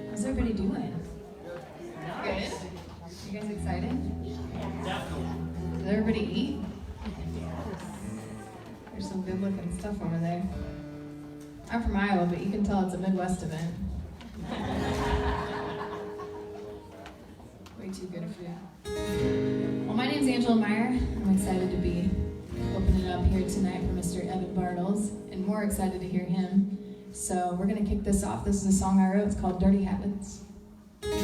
How's everybody doing? Good? You guys excited? Did everybody eat? There's some good looking stuff over there. I'm from Iowa, but you can tell it's a Midwest event. Way too good food. Well, my name's Angela Meyer. I'm excited to be opening up here tonight for Mr. Evan Bartels, and more excited to hear him. So we're going to kick this off. This is a song I wrote. It's called Dirty Habits. Drive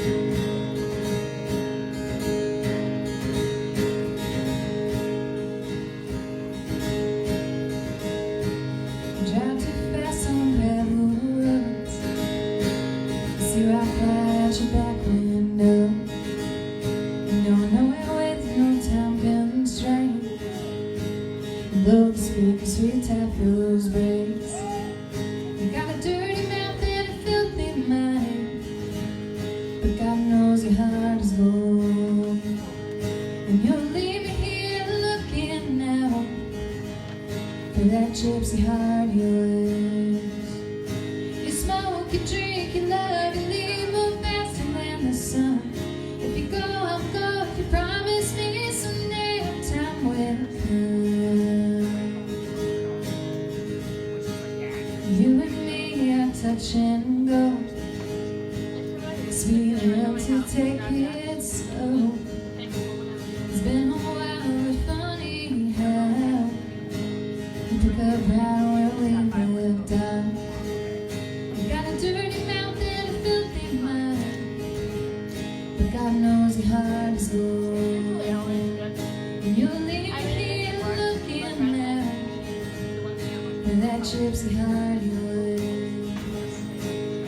too fast on gravel roads. See right at your back window. You don't know it with no time constraint. Blow the speakers, sweet tap those brakes. You got a dirty mouth and a filthy mind, but God knows your heart is gold. And you'll leave me here looking out for that gypsy heart of yours. You smoke, you drink, you love, you leave, move faster than the sun. If you go, I'll go. If you promise me someday our time will come. You and me are touch and go. Sweet enough to take it slow. It's been a while, but funny how you pick up right where we left off. You got a dirty mouth and a filthy mind, but God knows your heart is gold. And you'll leave me here looking out for that gypsy heart of yours.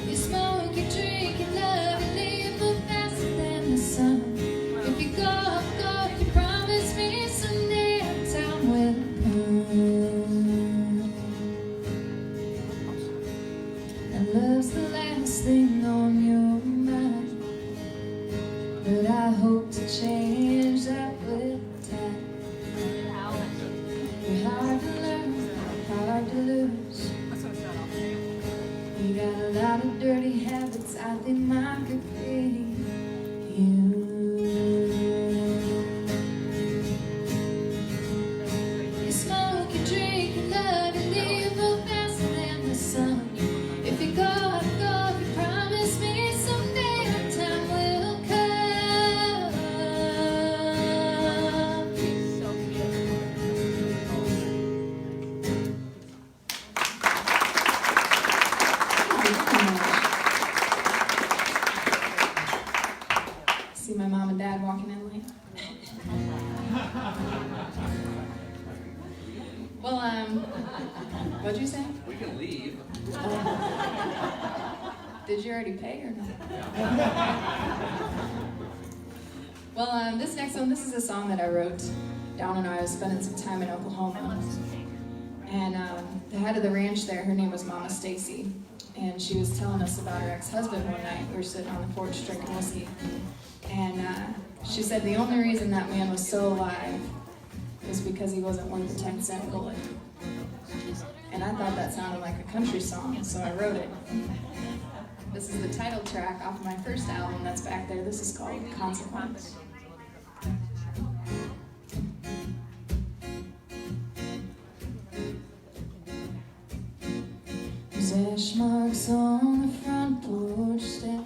You smoke, you drink, you love, you leave, move faster than the sun. If you go, I'll go. If you promise me someday our time will come. And love's the last thing on your mind, but I hope to change that with time. You're hard to learn, hard to lose. You got a lot of dirty habits, I think mine could be you. You smoke, you drink, you love, you leave, move faster than the sun. If you go, I'll go. If you promise me someday our time will come. See my mom and dad walking in late. Well, what'd you say? We can leave. Did you already pay or no? Well, this next one, this is a song that I wrote down when I was spending some time in Oklahoma. And the head of the ranch there, her name was Mama Stacy. And she was telling us about her ex-husband one night. We were sitting on the porch drinking whiskey. And she said the only reason that man was so alive was because he wasn't worth a 10-cent bullet. And I thought that sounded like a country song, so I wrote it. This is the title track off of my first album that's back there. This is called Consequence. There's ash marks on the front porch step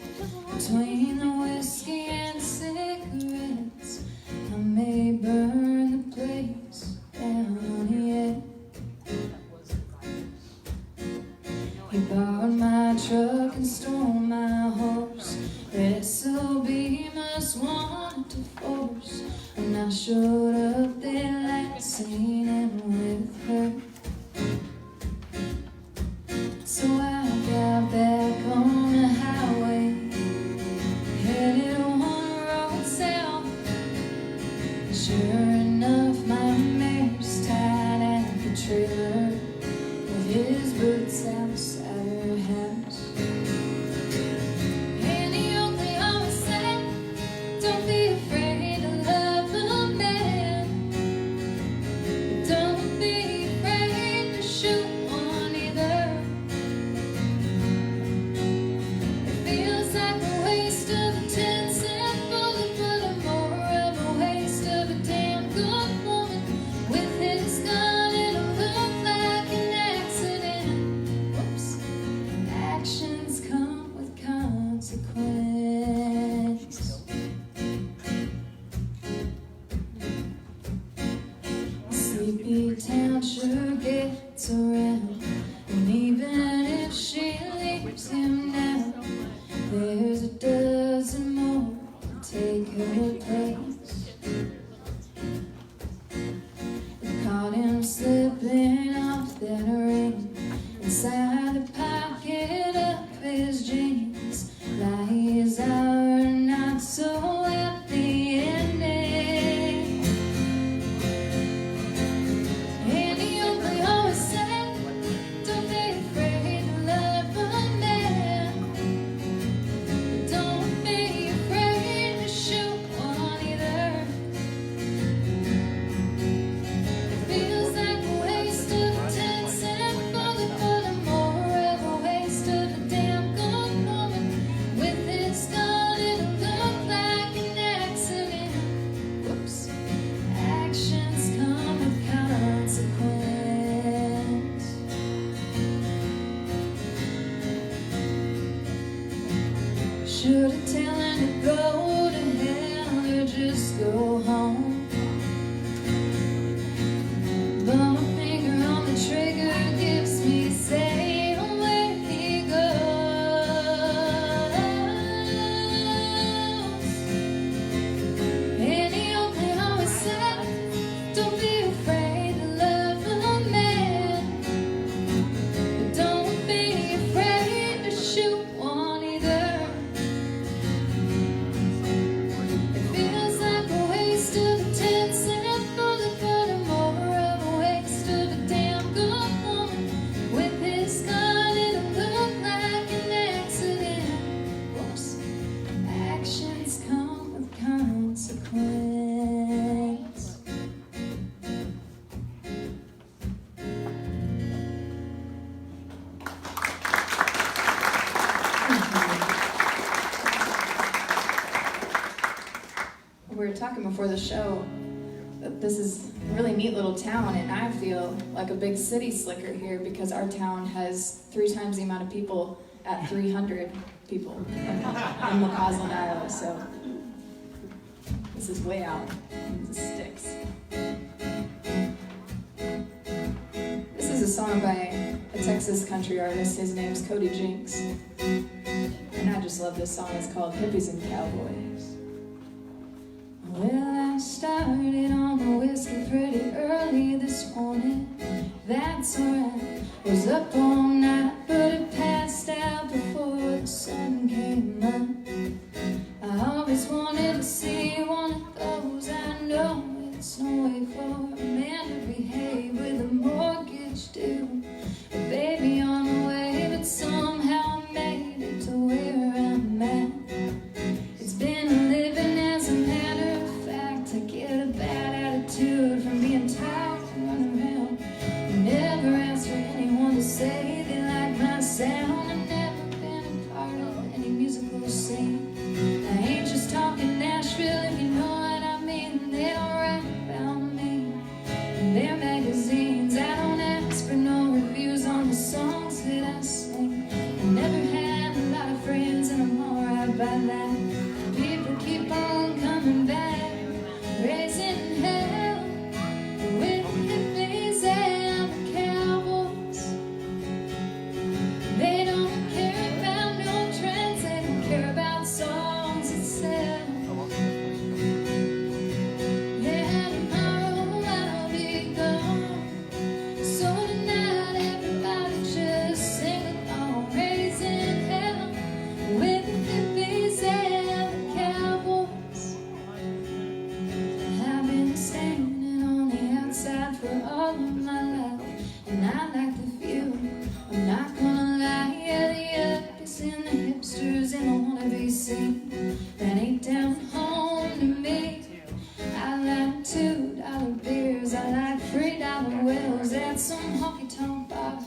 between the whiskey and cigarettes. I may burn the place down yet. He borrowed my truck and stole my showed up there last seen him with her. So I got back on the highway, headed one road south. Sure enough, my mare's tied at the trailer with his boots outside her house. And he only always said, don't be afraid to love a man, but don't be afraid to shoot one either. It feels like a waste of a 10-cent bullet, but a more of a waste of a damn good woman. With his gun, it'll look like an accident. Whoops. Actions come with consequence. Sleepy town sure gets around, and even if she leaves him now, there's a dozen more to take her place. I caught him slipping off that ring inside the pocket of his jeans. Lies are not so happy ending. And he only always said, don't be afraid to love a man, but don't be afraid to shoot one either. It feels like a waste of a 10-cent bullet, but a more of a waste of a damn good woman. With his gun, it'll look like an accident. Whoops. Actions come with consequence. Should I tell him to go to hell or just go home? But my finger on the trigger gives me say where he goes. And he only always said, don't be afraid to love a man, but don't be afraid to shoot one either. It feels like a waste of a 10-cent bullet, but a more of a waste of a damn good woman. With his gun, it'll look like an accident. Whoops. Actions come with consequence. We were talking before the show that this is a really neat little town, and I feel like a big city slicker here because our town has 3 times the amount of people at 300 people in McCausland, Iowa, so this is way out in the sticks. This is a song by a Texas country artist. His name's Cody Jinks, and I just love this song. It's called Hippies and Cowboys. Well, I started on the whiskey pretty early this morning. That's alright. Was up all night, but it passed out before the sun came up. I always wanted to see one of those. I know it's no way for a man to behave with a mortgage due. A baby on the way, but somehow I made it to where I'm at. It's been a living as a matter of fact. I get a bad attitude from being tired and running around. I never asked for anyone to say they like my sound. I've never been a part of any musical scene. I ain't just talking Nashville, if you know what I mean. They don't write about me. of my life, and I like the view. I'm not gonna lie, yeah, the yuppies and the hipsters and the wannabe scene, that ain't down home to me. I like $2 beers, I like $3 whales at some honky-tonk bar.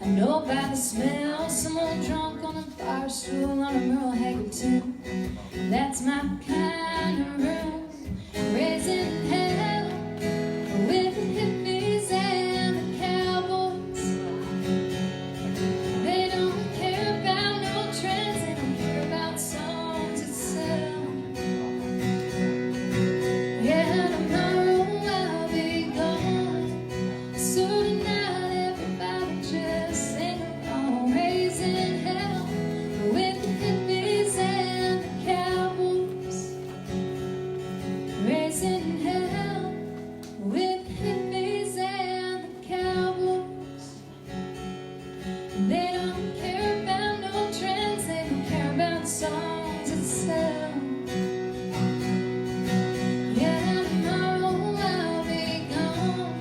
I know by the smell, some old drunk on a bar stool on a Merle Haggard tune. That's my kind of room, raising hell with the hippies and the cowboys. They don't care about no trends, they don't care about songs itself. Yeah, tomorrow I'll be gone, so tonight everybody just sing along, raising hell with the hippies and the cowboys. Raising hell with the hippies and the cowboys. They don't care about no trends, they don't care about songs itself. Yeah, tomorrow I'll be gone,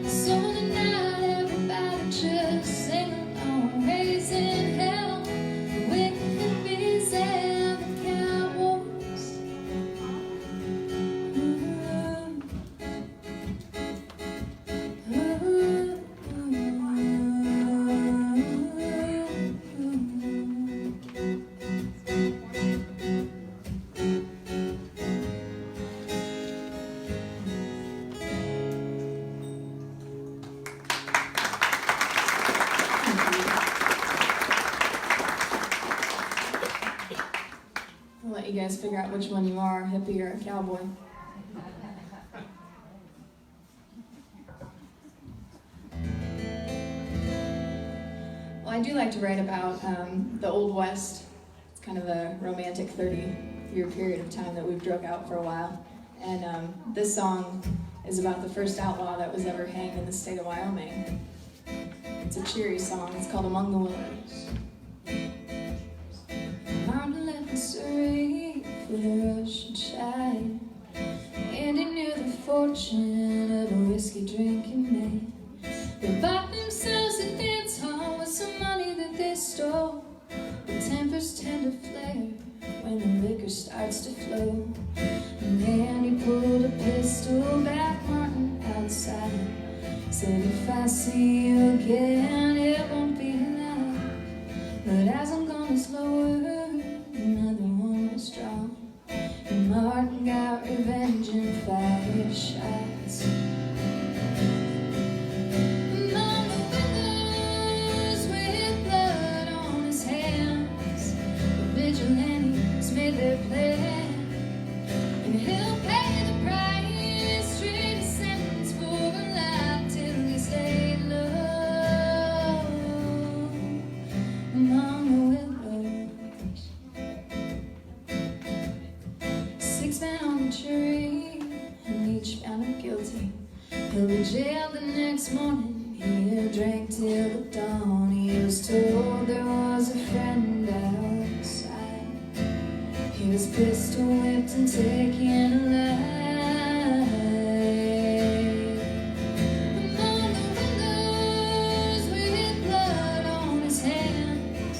so tonight everybody just sing along, raising hell with the hippies and the cowboys. I'll let you guys figure out which one you are, a hippie or a cowboy. Well, I do like to write about the Old West. It's kind of a romantic 30-year period of time that we've drug out for a while. And this song is about the first outlaw that was ever hanged in the state of Wyoming. It's a cheery song. It's called Among the Willows. Martin left Missouri for the Russian shine, and he knew the fortune of a whiskey drinking man. They bought themselves a dance hall with some money that they stole. The tempers tend to flare when the liquor starts to flow. And then he pulled a pistol back Martin outside, said, if I see you again, it won't be tonight. But as I'm gone slower, another one was drawn, and Martin got revenge and fired shots. Among the willows with blood on his hands, the vigilantes made their plan, and he'll pay the price, straight sentence for a life till he's laid low. Among the willows, 6 men on the jury, and each found him guilty. He'll be jailed the next morning. He drank till the dawn. He was told there was a friend outside. He was pistol whipped and taken alive. Among the willows with blood on his hands,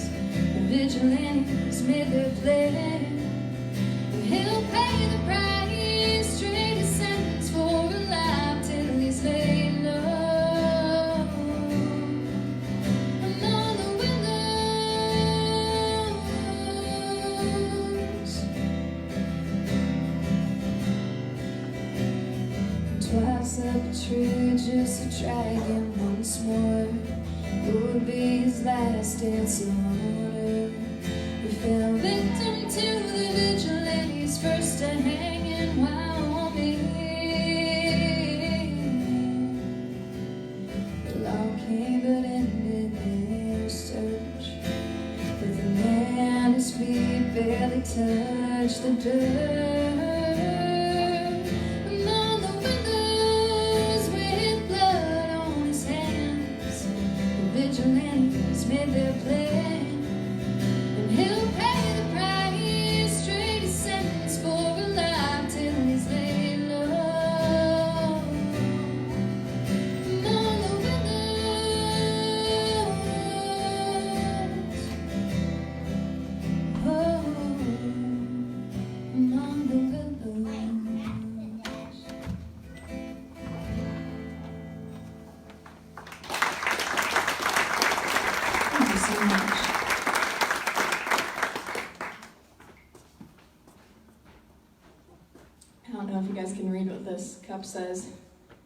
the vigilantes made their plan, and he'll pay the price, straight a sentence for a life till he's laid low. Among the willows, twice up a tree just to drag him once more. It would be his last dance in order. He fell victim to the vigilantes, first to hang in Wyoming. The law came but ended their search, but the man, his feet barely touched the dirt. Among the willows with blood on his hands, the vigilantes made their plan, and he'll pay the price, straight a sentence for a life till he's laid low. cup says,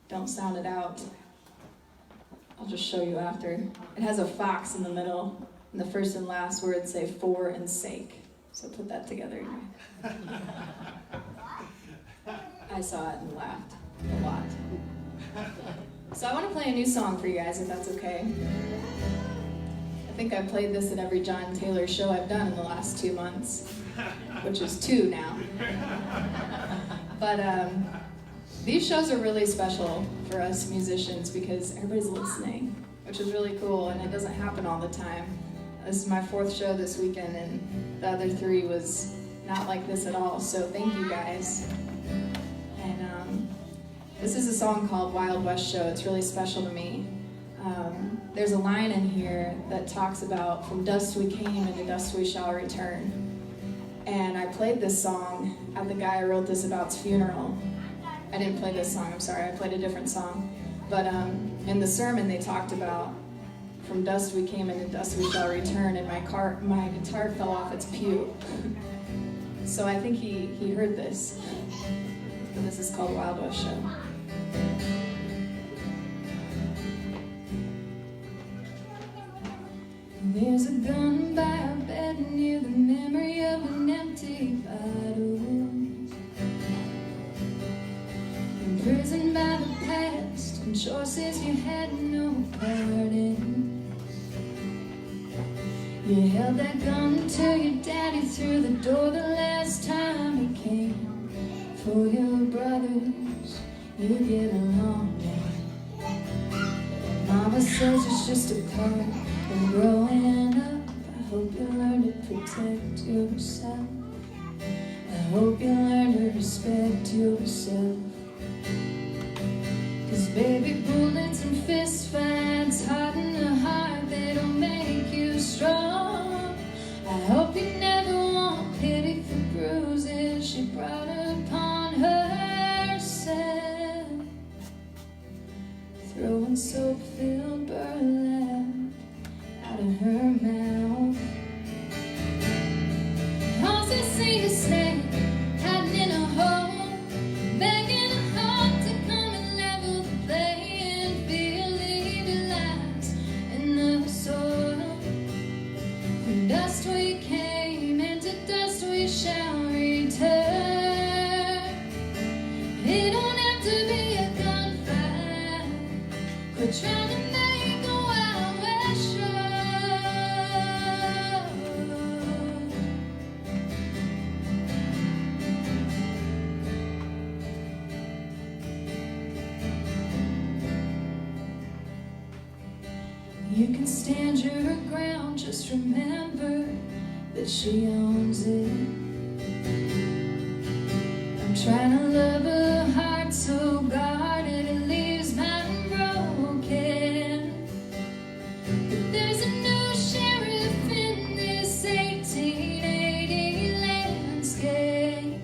don't sound it out. I'll just show you after. It has a fox in the middle, and the first and last words say for and sake. So put that together. I saw it and laughed a lot. So I want to play a new song for you guys, if that's okay. I think I've played this at every John Taylor show I've done in the last 2 months, which is 2 now. But these shows are really special for us musicians because everybody's listening, which is really cool, and it doesn't happen all the time. This is my 4th show this weekend, and the other 3 was not like this at all, so thank you guys. And this is a song called Wild West Show. It's really special to me. There's a line in here that talks about from dust we came and to dust we shall return. And I played this song at the guy who wrote this about's funeral. I didn't play this song, I'm sorry, I played a different song. But in the sermon they talked about from dust we came and to dust we shall return, and my guitar fell off its pew. So I think he heard this. And this is called Wild West Show. There's a gun by our bed near the memory of an empty bottle. Imprisoned by the past and choices you had no part in. You held that gun until your daddy threw the door the last time he came. For your brothers, you get along now. Mama says it's just a part of growing up. I hope you learn to protect yourself. I hope you learn to respect yourself. 'Cause baby, bullets and fist fights harden the heart, they don't make you strong. I hope you never want pity for bruises she brought upon herself. Throwing soap-filled burlap out of her mouth. All they see is snake hiding in a hole, begging a heart to come and level the playing field. Leave your lives in the soil. From dust we came, and to dust we shall return. It don't have to be a gunfight. Quit trying to make a Wild West show. You can stand your ground, just remember that she owns it. I'm trying to love her heart so guarded it leaves mine broken. But there's a new sheriff in this 1880 landscape.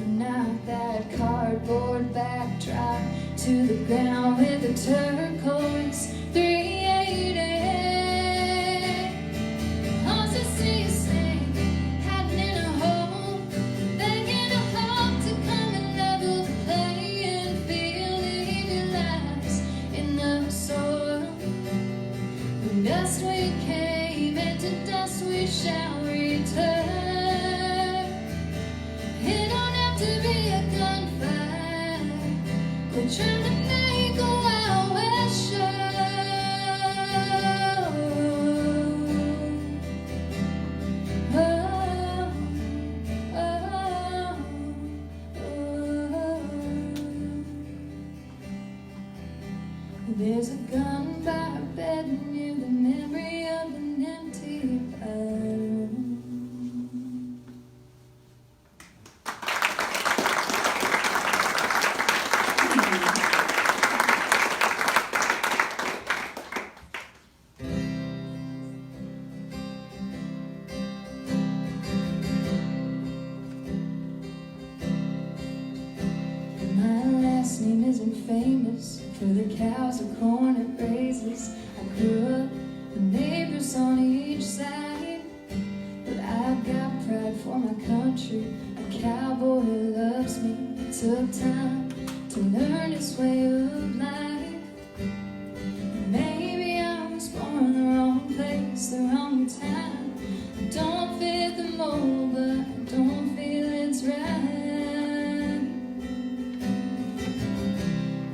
Knock that cardboard backdrop to the ground with a turquoise 380. All I see is snake hiding in a hole, begging a heart to come and level the playing field. Leave your lives in the soil. From dust we came, and to dust we shall return. It don't have to be a gunfight. Quit trying to make a Wild West show. There's a gun by her bed near the memory of an empty bottle. My last name isn't famous for the cows or corn it raises. I grew up with neighbors on each side, but I've got pride for my country, a cowboy who loves me. It took time to learn its way of life. Maybe I was born in the wrong place, the wrong time. I don't fit the mold, but I don't feel it's right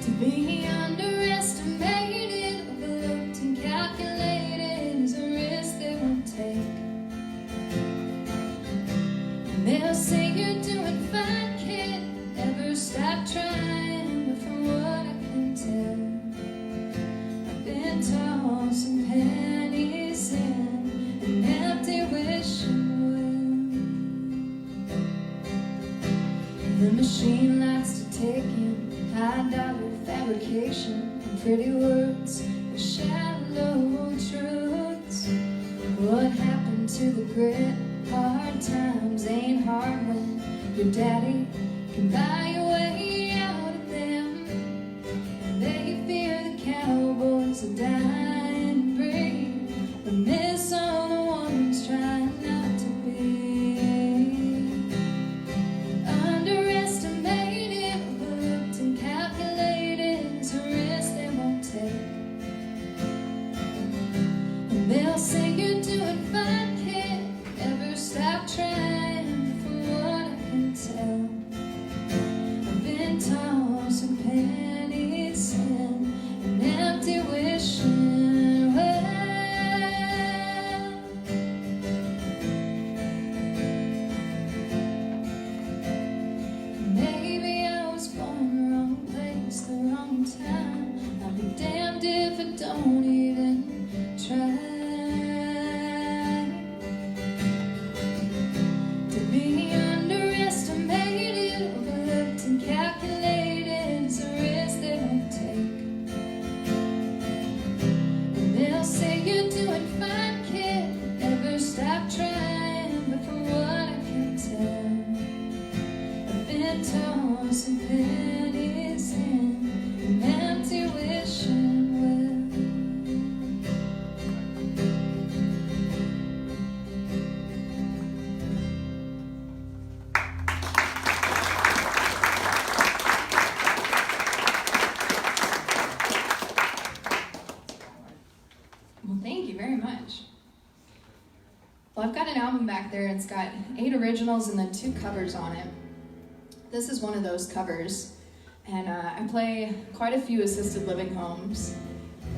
to be underestimated, overlooked and calculated is a risk they won't take. And they'll say you're doing fine, kid, never stop trying, but from what I can tell, I've been tossing pennies in an empty wishing well. And the machine likes to take in high-dollar fabrication and pretty words with shallow truths. What happened to the grit? Hard times ain't hard when your daddy can buy your way out of them. And they fear the cowboys are dying breed, but miss all the ones trying not to be. Underestimated, overlooked and calculated is a risk they won't take. And they'll say you're doing fine, kid, never stop trying, from what I can tell, I've been tossing pennies in an empty wishing well. Maybe I was born in the wrong place, the wrong time. I'll be damned if I don't even try. Tossing pennies in an empty wishing well. Well, thank you very much. Well, I've got an album back there. It's got 8 originals and then 2 covers on it. This is one of those covers, and I play quite a few assisted living homes,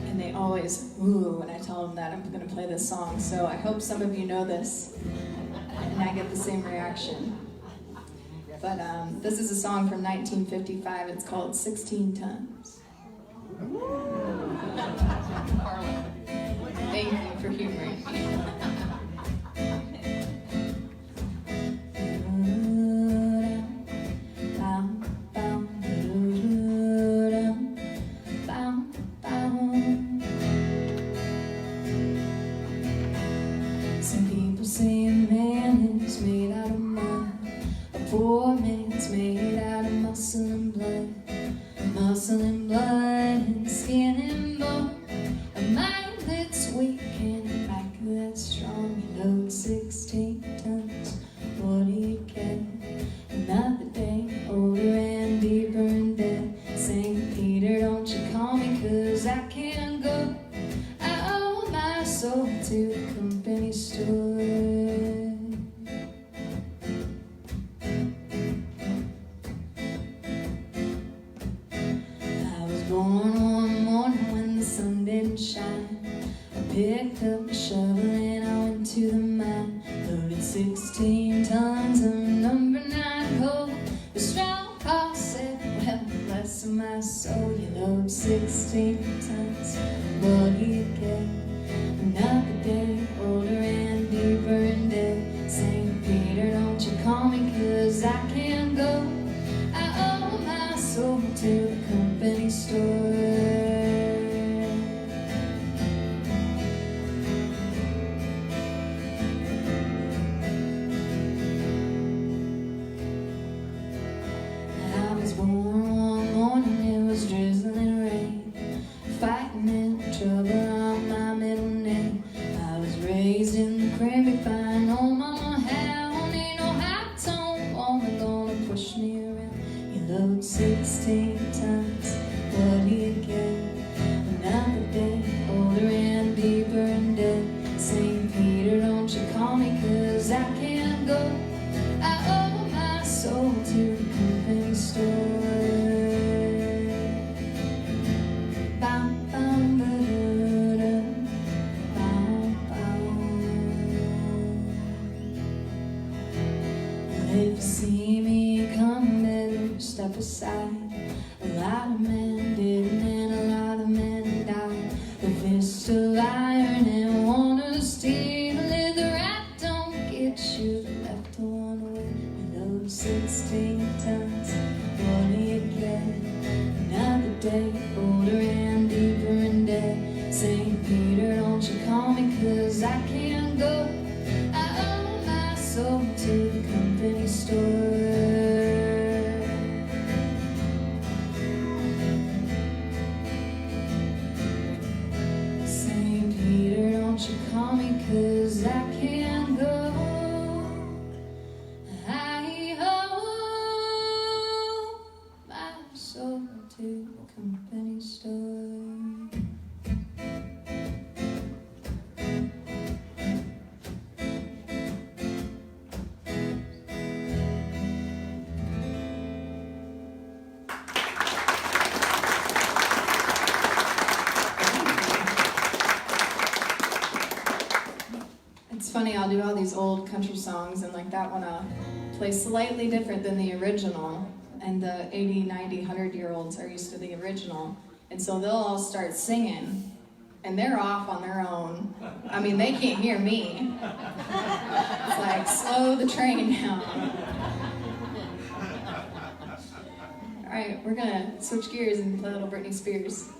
and they always ooh when I tell them that I'm going to play this song, so I hope some of you know this, and I get the same reaction. But this is a song from 1955, it's called 16 Tons. Thank you for humoring me. Some people say a man is made out of mud, a poor man's made out of muscle and blood and skin and bone, a mind that's weak and a back that's strong. You load 16 tons, what do you get? Another day, older and deeper in debt. St. Peter, don't you call me, 'cause I can't go. I owe my soul to the company store. I was born one morning when the sun didn't shine. I picked up a shovel and I went to the mine. Loaded 16 tons of number 9 coal. The strong car said, well, bless my soul, you load 16 tons, what do you get? Another day, older and deeper in debt. St. Peter, don't you call me, 'cause I can't go. I owe my soul to the company store. I was born one morning, it was drizzling rain, fighting in trouble on my middle name. I was raised in the cranberry vine, oh mama, how ain't no high tone woman gonna push me around. You load 16 times. what do you get? Another day, older and deeper in debt. St. Peter, don't you call me, 'cause I can't go. I owe my soul to the company store. If you see me coming, step aside. A lot of men didn't, and a lot of men died. The fist of iron and wanna steal it. The right don't get you, the left one will. Below 16 tons, what do you get? Another day, older and deeper in debt. St. Peter, don't you call me, 'cause I can't go. I owe my soul to the company store. St. Peter, don't you call me, 'cause I can't go. I owe my soul to the company store. It's funny, I'll do all these old country songs, and like that one plays slightly different than the original, and the 80, 90, 100-year-olds are used to the original, and so they'll all start singing, and they're off on their own. I mean, they can't hear me. It's like, slow the train down. All right, we're gonna switch gears and play a little Britney Spears.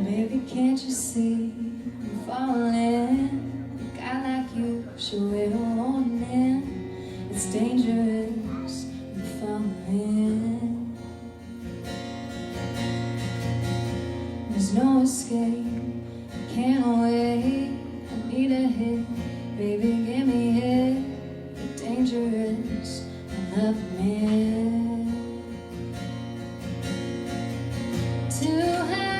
Baby, can't you see I'm falling? A guy like you should wait a warning. It's dangerous, I'm falling. There's no escape, I can't wait. I need a hit, baby, give me hit. You're dangerous, I love me. Too high,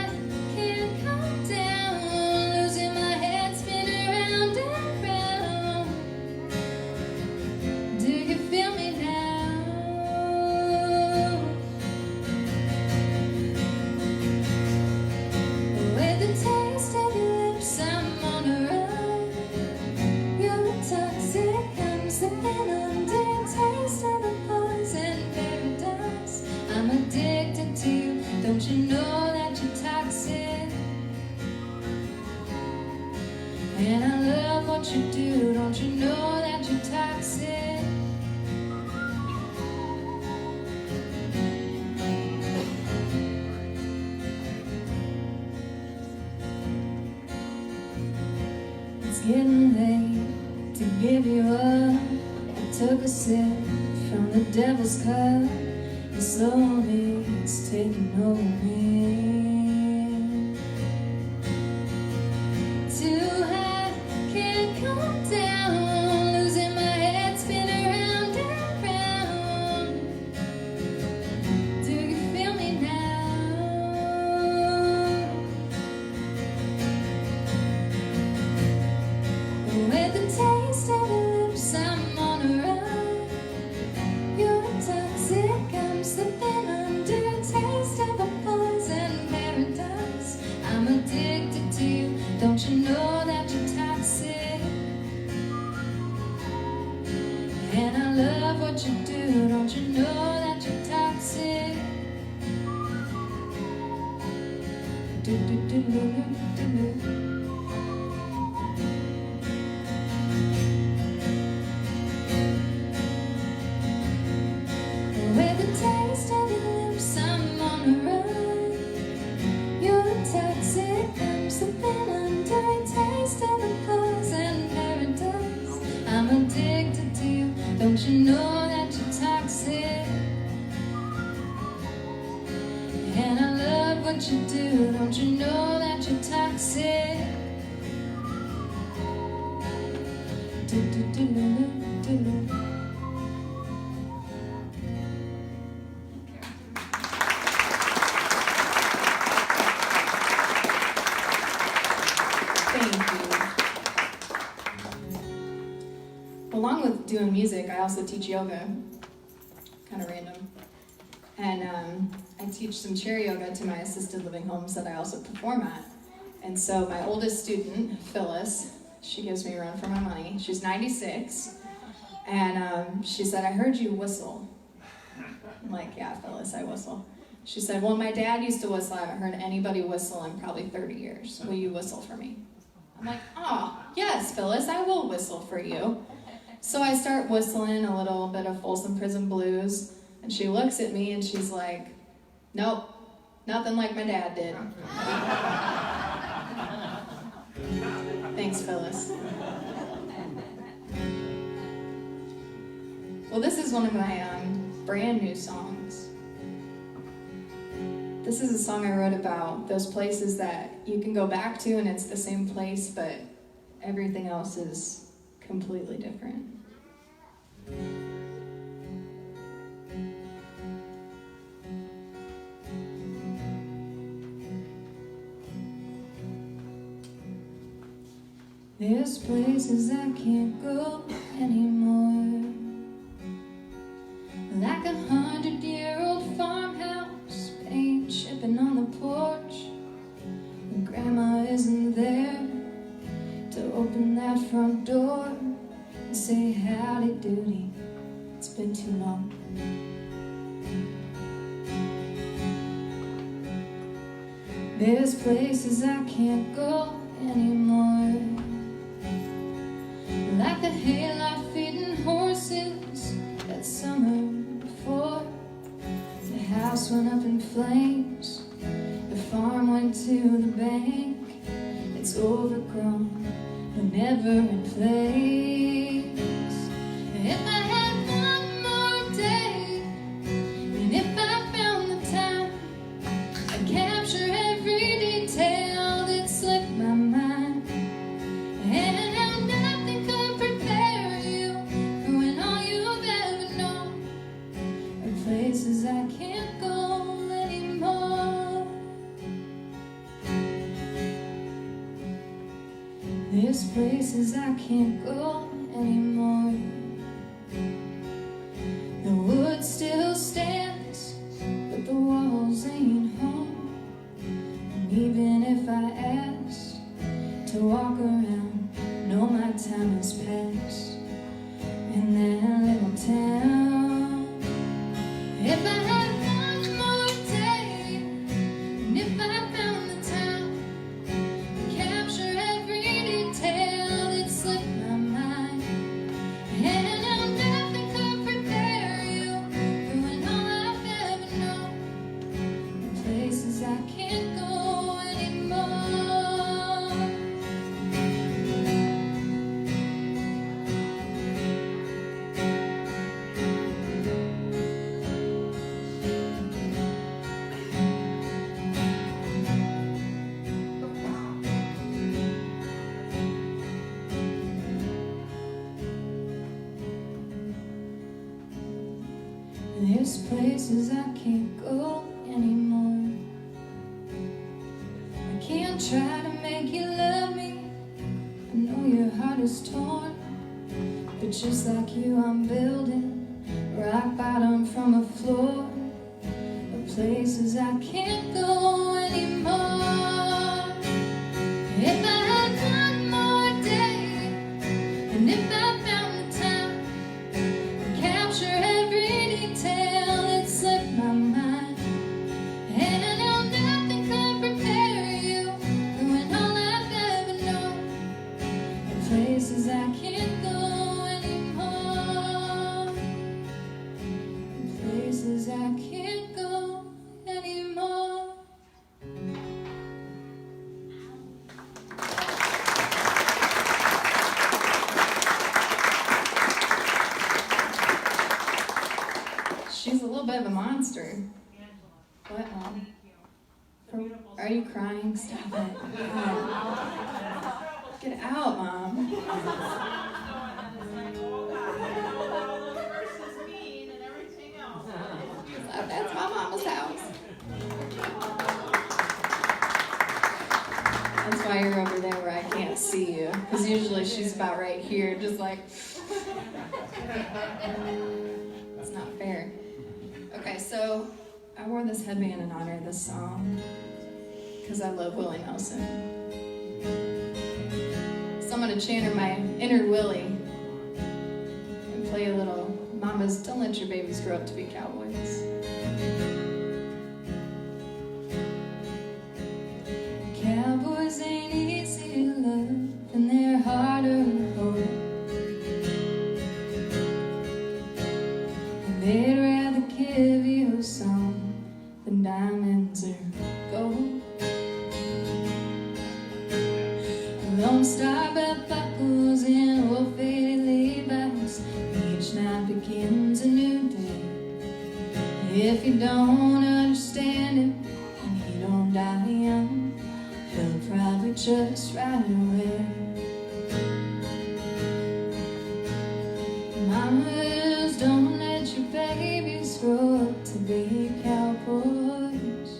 don't you know that you're toxic? And I love what you do, don't you know that you're toxic? It's getting late to give you up. I took a sip from the devil's cup. And slowly it's taking over me. Too high, can't come down. Losing my head, spinning round and round. Do you feel me now? With the taste of your lips, I'm on a run. You're toxic, I'm slipping under. Taste of a poison paradise. I'm addicted to you, don't you know that you're toxic? And I love what you do, don't you know that you're toxic? Do do do do do do. Don't you know that you're toxic? And I love what you do, don't you know that you're toxic? Do do do do do do. along with doing music, I also teach yoga, kind of random. And I teach some chair yoga to my assisted living homes that I also perform at. And so my oldest student, Phyllis, she gives me a run for my money. She's 96, and she said, "I heard you whistle." I'm like, "Yeah, Phyllis, I whistle." She said, "Well, my dad used to whistle. I haven't heard anybody whistle in probably 30 years. Will you whistle for me?" I'm like, "Oh, yes, Phyllis, I will whistle for you." So I start whistling a little bit of Folsom Prison Blues, and she looks at me and she's like, "Nope, nothing like my dad did." Thanks, Phyllis. Well, this is one of my brand new songs. This is a song I wrote about those places that you can go back to and it's the same place, but everything else is completely different. There's places I can't go anymore, like 100-year-old farmhouse, paint chipping on the porch, and Grandma isn't there to open that front door and say howdy doody, it's been too long. There's places I can't go anymore, like the haylife feeding horses that summer before. The house went up in flames, the farm went to the bank. It's overgrown but never in place. If I had one more day, and if I found the time, I'd capture every detail that slipped my mind. And how nothing could prepare you for when all you've ever known are places I can't go anymore. There's places I can't go anymore. The wood still stands, but the walls ain't home. And even if I asked to walk around, know my time has passed in that little town. If I had one more day, and if I found the time, I'd capture every detail that slipped my mind. And how nothing could prepare you for when all I've ever known are places I can't go anymore. There's places I can't go anymore. I can't try to make you love me. I know your heart is torn, but just like you, I'm building rock bottom from a floor of places I can't go anymore. If I had one more day, and if I found the time, I'd capture every detail that slipped my mind. And I know nothing could prepare you for when all I've ever known are places I can't go anymore. Places I can't go anymore. She's a little bit of a monster. What, Mom? Are you crying? Stop it. Get out, Mom. That's my mama's house. That's why you're over there where I can't see you. Because usually she's about right here, just like... It's not fair. Okay, so I wore this headband in honor of this song because I love Willie Nelson. So I'm going to channel my inner Willie and play a little Mamas, Don't Let Your Babies Grow Up to Be Cowboys. Cowboys ain't easy to love, and they're harder to hold. And they'd rather give you a song than diamonds or gold. Lone Star belt buckles and old faded Levi's. Each night begins a new day. If you don't understand him and he don't die young, he'll probably just ride away. Mamas, don't let your babies grow up to be cowboys.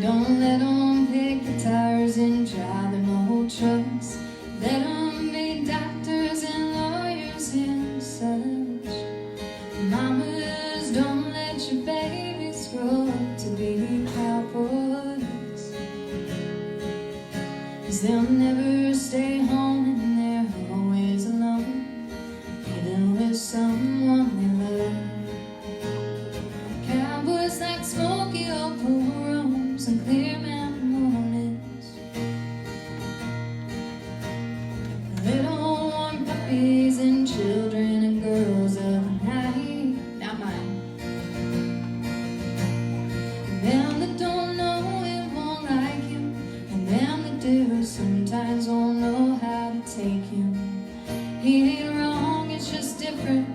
Don't let them pick guitars and drive them old trucks. Let them be doctors and lawyers and such. Mamas, don't let your babies grow up to be cowboys, 'cause they'll never stay home and they're always alone, even with someone they love. Cowboys like smoky old pool rooms and clear mountain mornings. Little warm puppies and children and girls of the night. Not mine. And them that don't know him won't like him, and them that do sometimes won't know how to take him. He ain't wrong, it's just different,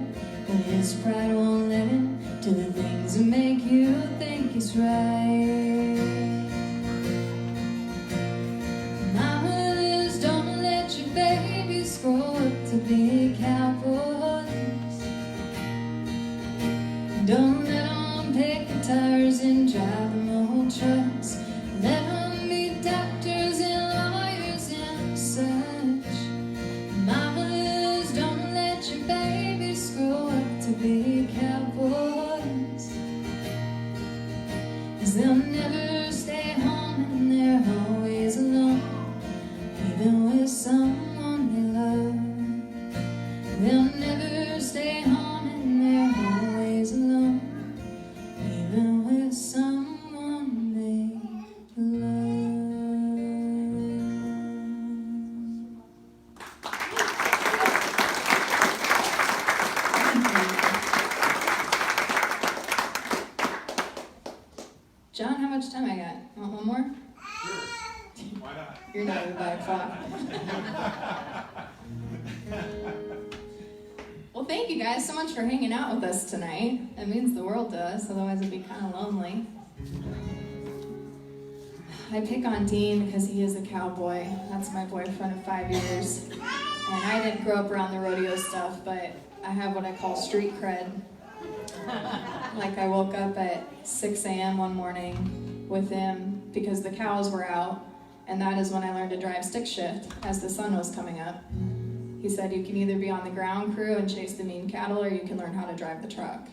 but his pride won't let him do the things that make you think he's right. Mamas, don't let your babies grow up to be cowboys. Don't let them pick guitars and drive them old trucks. Let them be doctors and lawyers and such. Mamas, don't let your babies grow up to be cowboys, 'cause they'll never stay home and they're always alone, even with someone they love. They'll never stay home and they're always alone, even with someone they love. John, how much time I got? Want one more? Sure. Why not? You're not even by a clock. Well, thank you guys so much for hanging out with us tonight. It means the world to us, otherwise it'd be kind of lonely. I pick on Dean because he is a cowboy. That's my boyfriend of 5 years. And I didn't grow up around the rodeo stuff, but I have what I call street cred. Like I woke up at 6 a.m. one morning with him because the cows were out, and that is when I learned to drive stick shift as the sun was coming up. He said you can either be on the ground crew and chase the mean cattle, or you can learn how to drive the truck.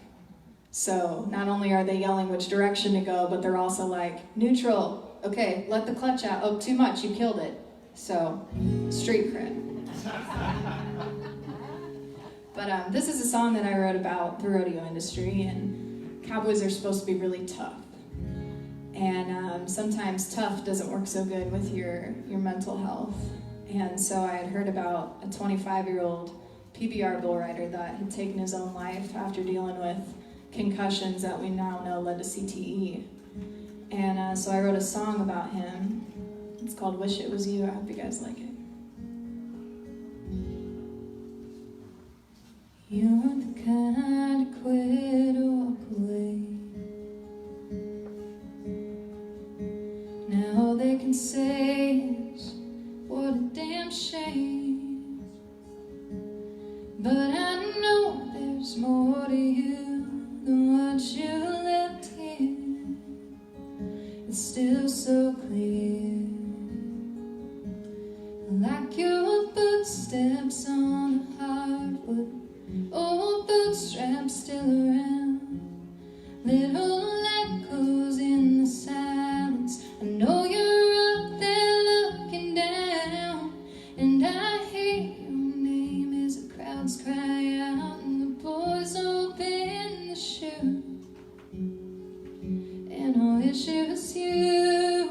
So not only are they yelling which direction to go, but they're also like, neutral, okay, let the clutch out, oh, too much, you killed it. So, street cred. But this is a song that I wrote about the rodeo industry, and cowboys are supposed to be really tough. And sometimes tough doesn't work so good with your mental health. And so I had heard about a 25-year-old PBR bull rider that had taken his own life after dealing with concussions that we now know led to CTE. And so I wrote a song about him. It's called Wish It Was You. I hope you guys like it. You're the kind to quit or walk away. Now all they can say is, what a damn shame. But I know there's more to you than what you left here. It's still so clear, like your footsteps on on the hardwood, old bootstraps still around, little echoes in the silence. I know you're up there looking down, and I hear your name as the crowds cry out and the boys open the chute. And I wish it was you,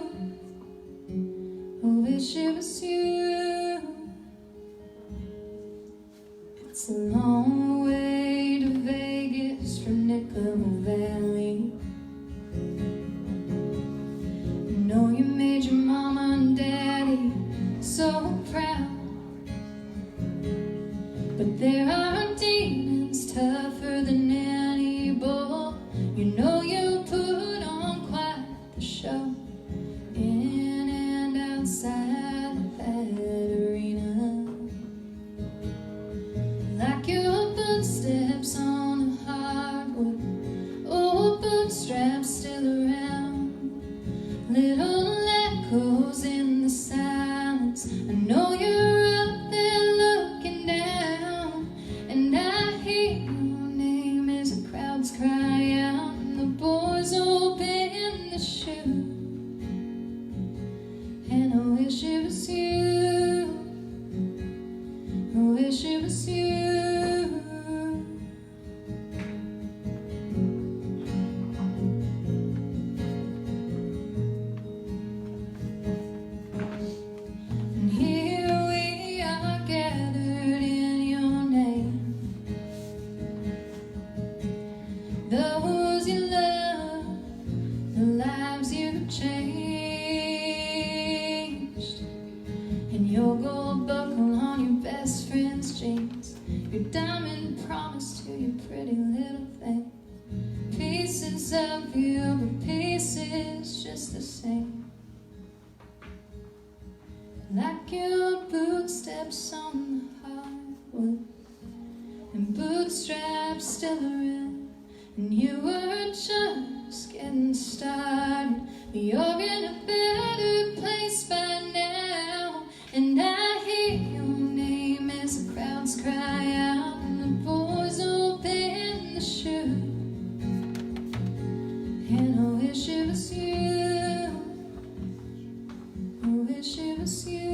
I wish it was you. It's a long way to Vegas from Nicola Valley. I know you made your mama and daddy so proud, but there are demons tougher than any bull. You know you put on quite the show, in and outside that arena. Like your footsteps on the hardwood, old bootstraps still around, little echoes in the silence. I know you're up there looking down, and I hear your name as the crowds cry out and the boys open the chute. And I wish it was you, I wish it was you. And here we are gathered in your name, those you love, the lives you've changed, and your gold buckle on your best friend's jeans, your diamond promise to your pretty little thing, pieces of you, but pieces just the same. Like your footsteps on the hardwood, and bootstraps still around, and you were just getting started. You're in a better place by now, and I hear your name as the crowds cry out and the boys open the chute. And I wish it was you, I wish it was you.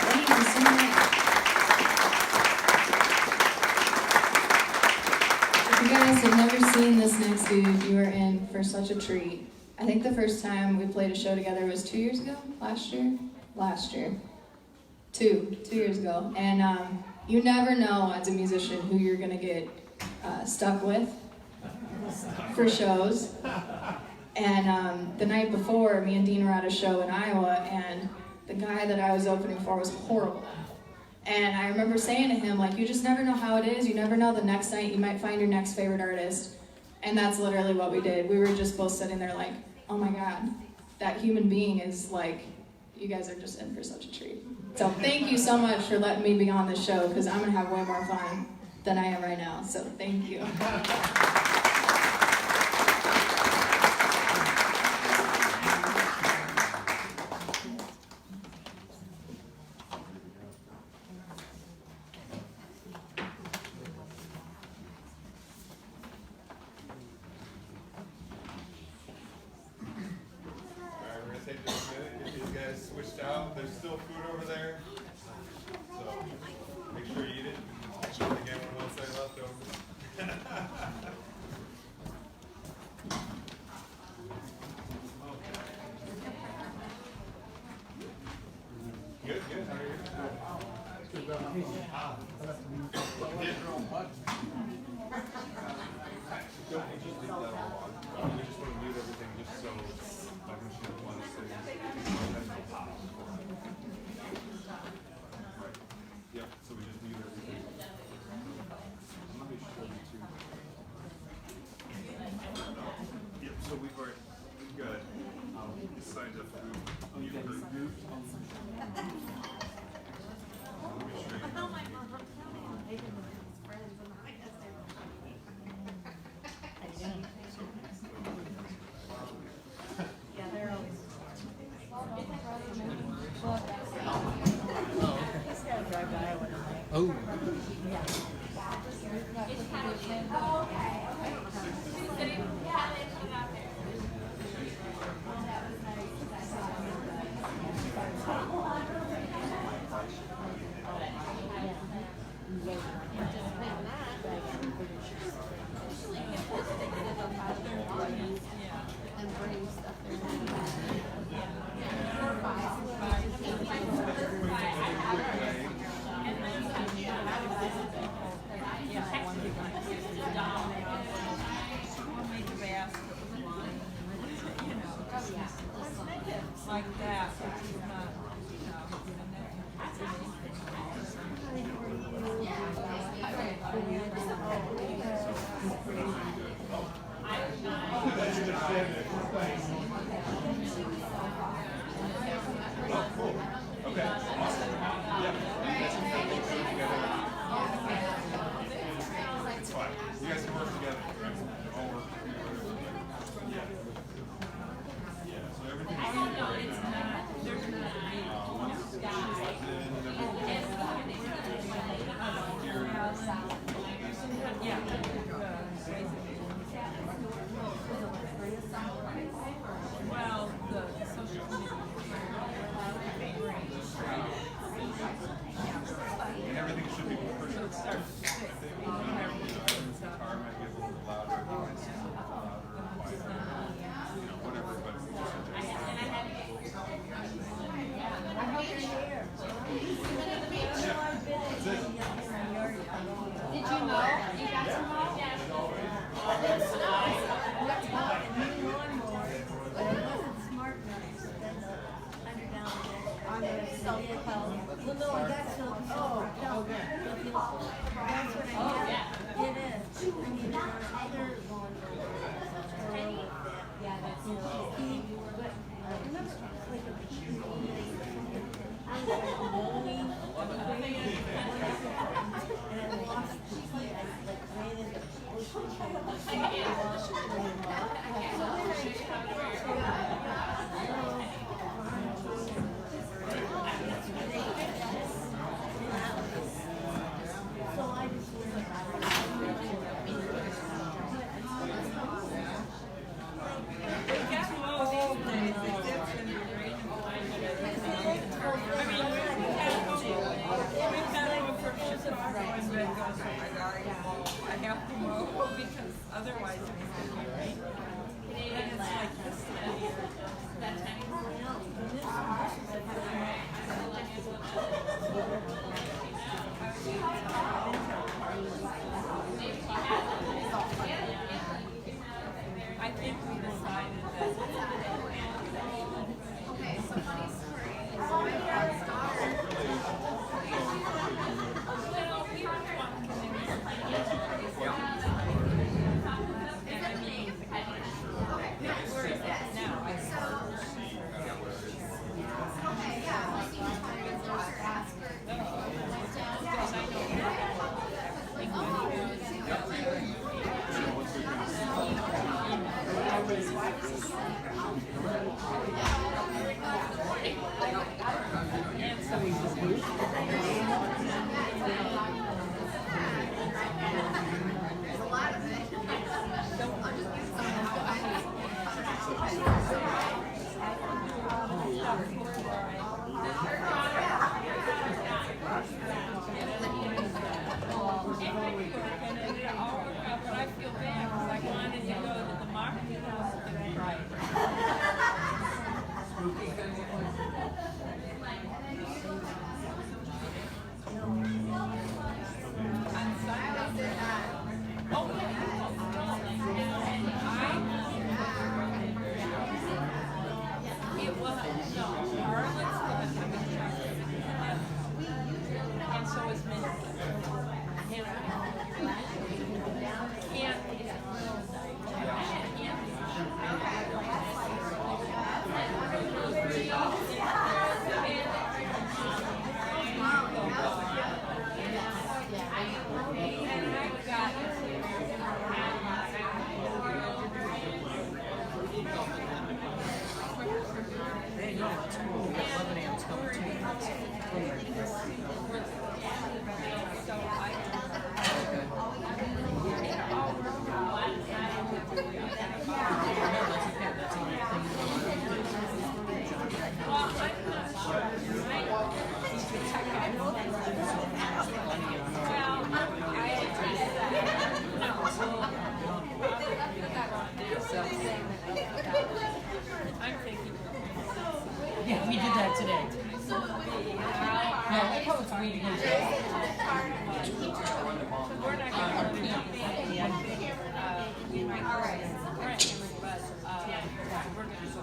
Thank you so much. If you guys have never seen this next dude, you are in for such a treat. I think the first time we played a show together was 2 years ago? Last year? Two years ago. And you never know as a musician who you're gonna get stuck with for shows. And the night before, me and Dean were at a show in Iowa, and the guy that I was opening for was horrible. And I remember saying to him, like, you just never know how it is. You never know the next night you might find your next favorite artist. And that's literally what we did. We were just both sitting there like, oh my God, that human being is like, you guys are just in for such a treat. So thank you so much for letting me be on this show, because I'm gonna have way more fun than I am right now. So thank you. Alright, we're gonna take just a minute, get these guys switched out. There's still food over there. So make sure you eat it. Again, we're gonna say leftovers. Good, good. How are you? Don't we just leave that all on? We just want to mute everything just so my machine wants to stay. Right. Yep, so we just mute everything. Let me show you too. Yep, so we've got, this signed up to mute. Oh. Like that, which is not, Okay, awesome. Yeah. It's fine. You guys can work together. All work together. Yeah. Yeah, so everything's it's not, there's not a need. Yeah. Well, the social media. and everything should be pretty So it starts to fix. the car might get a little louder, noise, a little louder, quieter, whatever, but it's just that's it. Did you mow? You got to mow? There's snow. You got to mow it. And new lawnmower, but it wasn't smart enough to spend $100 on the self-propelled. Well, no, I got self-propelled. That's what I got. It is. I mean, there are other lawnmowers. Yeah, that's but I remember like a piece I was like mowing and I lost the key. I like ran into so I just I have to mow because otherwise it's going to be right. And it's like this I think we decided that. okay, so funny story. So my dad's daughter. But I feel bad because I wanted to go to the market house and try it. it's weird. We're not going to go to nothing. I think we might go to Brent, but we're going to go.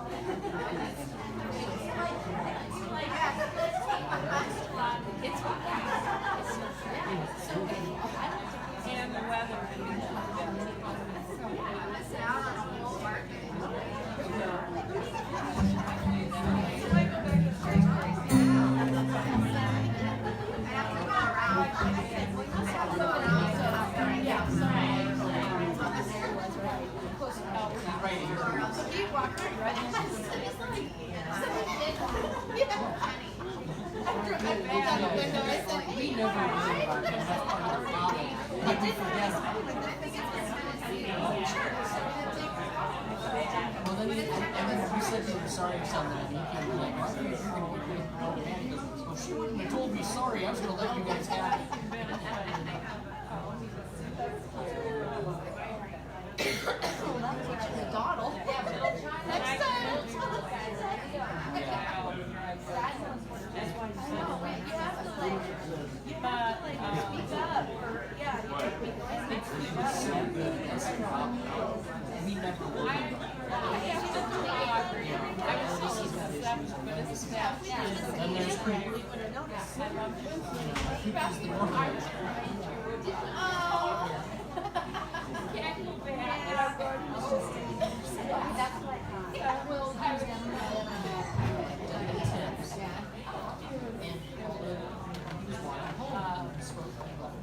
It's and the weather. Well, then if you said you were sorry or something, and you came like, you're going to get paid for all the money, well, she wouldn't have told me sorry. I was going to let you guys have it. Next time. And there's people. People's the one.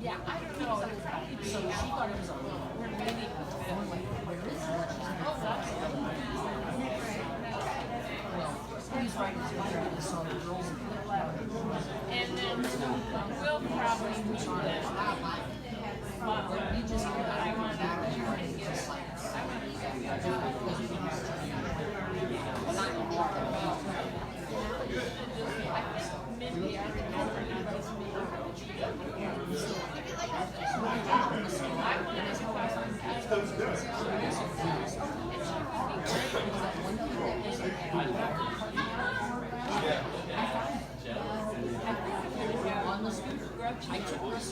Yeah, I don't know. So she thought it was a We're meeting with them. he's right to so the girls And then we'll probably meet them. But I want to get Mindy, I remember not this meeting. I want to on the scooter. I took this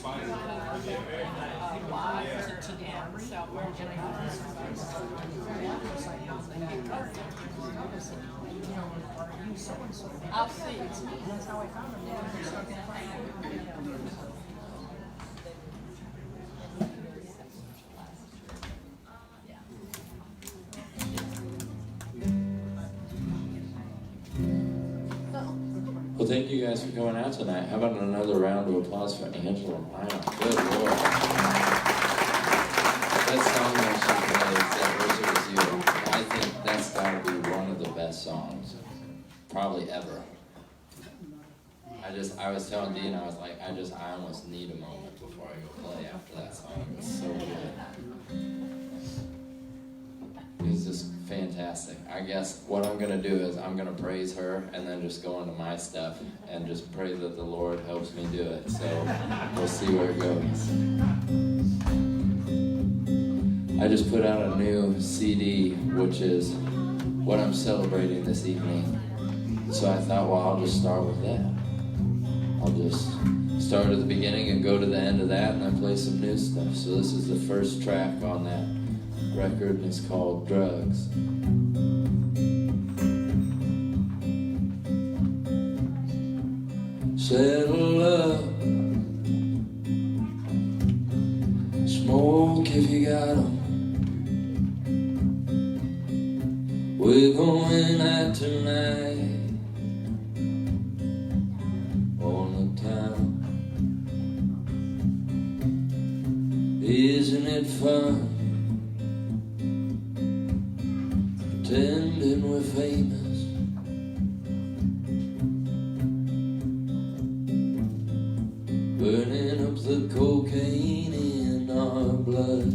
to the so where can I go? Are you so and so? I'll see. That's how I found him. Well, thank you guys for coming out tonight. How about another round of applause for Angela Meyer? Good Lord. That song that she plays, That Worship Is You, I think that's got to be one of the best songs, probably ever. I was telling Dean, I was like, I almost need a moment before I go play after that song. It's so good. It's just fantastic. I guess what I'm going to do is I'm going to praise her and then just go into my stuff and just pray that the Lord helps me do it. So we'll see where it goes. I just put out a new CD, which is what I'm celebrating this evening. So I thought, well, I'll just start with that. I'll just start at the beginning and go to the end of that and then play some new stuff. So this is the first track on that record, and it's called Drugs. Settle up, smoke if you got 'em. We're going out tonight on the town. Isn't it fun? Pretending we're famous, burning up the cocaine in our blood.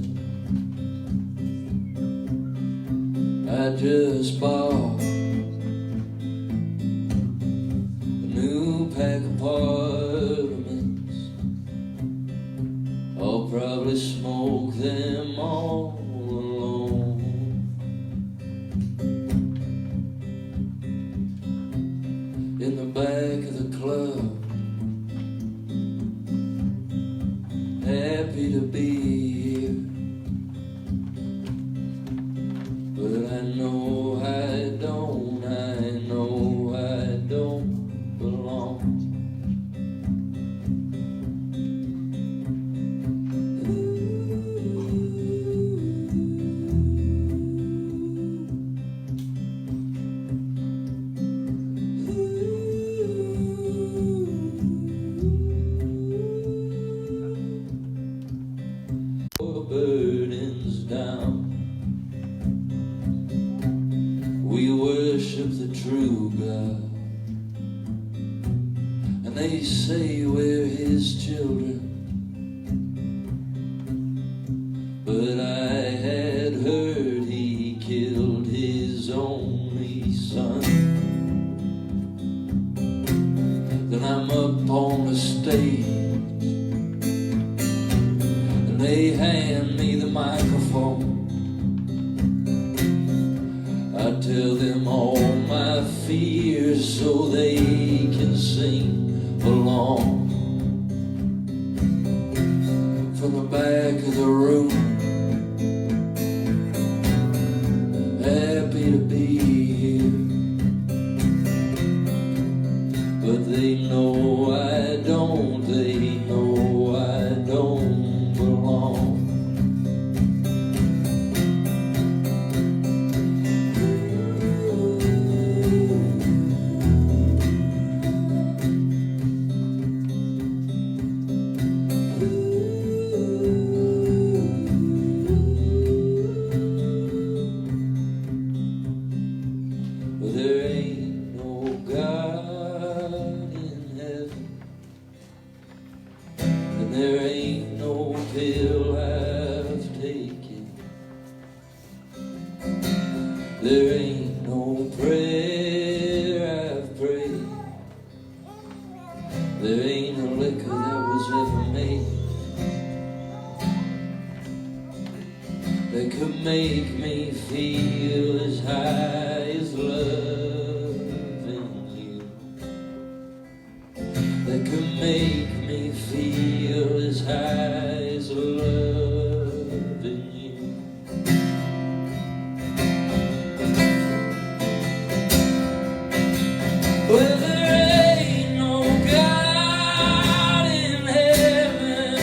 I just bought a new pack of apartments. I'll probably smoke them all alone. In the back of the club, happy to be here, but I know I don't belong. Burdens down, we worship the true God, and they say we're his children, but I had heard he killed his only son. Then I'm up on the stage, they hand me the microphone. I tell them all my fears so they can sing along. From the back of the room, happy to be here, but they know I don't, they know I don't belong. There ain't no God in heaven, and there ain't no pill I've taken. There ain't no prayer I've prayed. There ain't no liquor that was ever made that could make me feel as high as loving you, that could make me feel as high as loving you. Well, there ain't no God in heaven,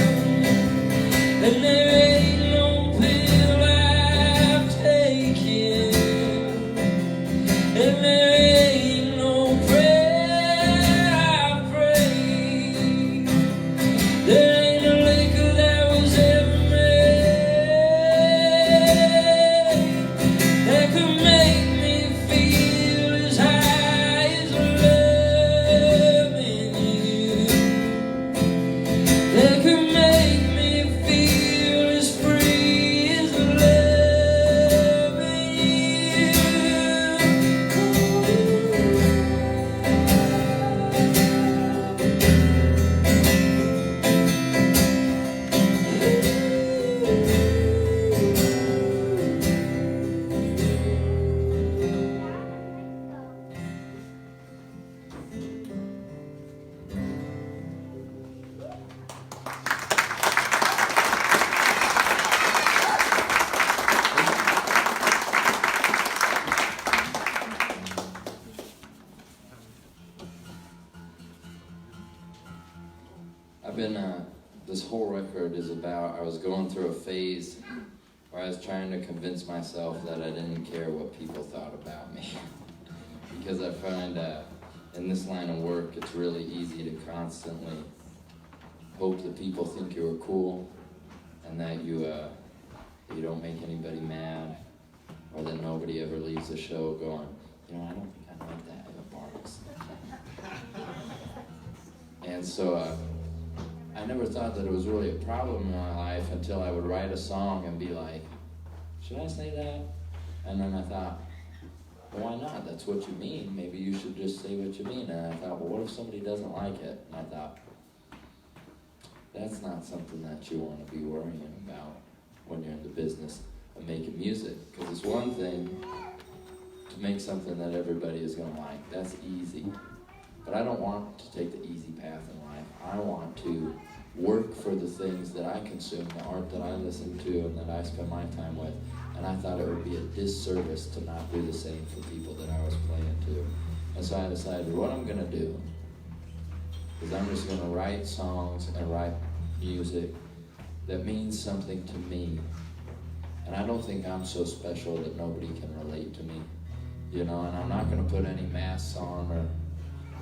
and there ain't no pill I've taken, and there ain't no prayer I've prayed. There ain't a liquor that was ever made that could make me feel as high as loving you, that could make me feel as free as loving I've been, this whole record is about, I was going through a phase where I was trying to convince myself that I didn't care what people thought about me. Because I find in this line of work, it's really easy to constantly hope that people think you're cool and that you don't make anybody mad, or that nobody ever leaves the show going, you know, I don't think I like that at Bartels. And so I never thought that it was really a problem in my life until I would write a song and be like, should I say that? And then I thought, well, why not? That's what you mean. Maybe you should just say what you mean. And I thought, well, what if somebody doesn't like it? And I thought, that's not something that you want to be worrying about when you're in the business of making music. Because it's one thing to make something that everybody is going to like. That's easy. But I don't want to take the easy path in life. I want to work for the things that I consume, the art that I listen to and that I spend my time with. And I thought it would be a disservice to not do the same for people that I was playing to. And so I decided what I'm going to do is I'm just going to write songs and write music that means something to me. And I don't think I'm so special that nobody can relate to me, you know, and I'm not going to put any masks on or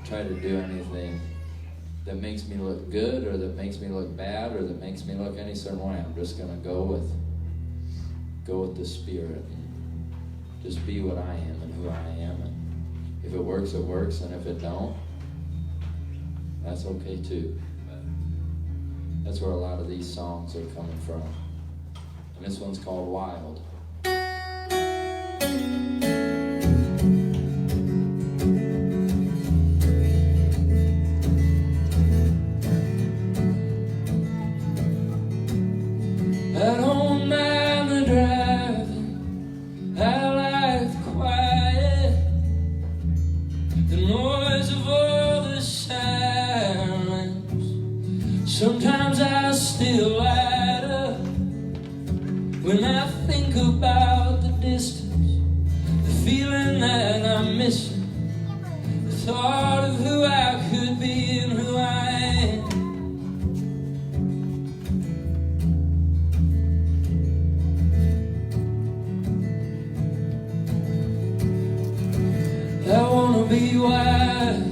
try to do anything that makes me look good or that makes me look bad or that makes me look any certain way. I'm just going to go with the spirit and just be what I am and who I am. And if it works, it works, and if it don't, that's okay too. But that's where a lot of these songs are coming from. And this one's called Wild. I don't mind the driving, I like the quiet, the noise of all the sirens. Sometimes I still light up when I think about the distance, the feeling that I'm missing, the thought of who I could be and who I am. I wanna be wild,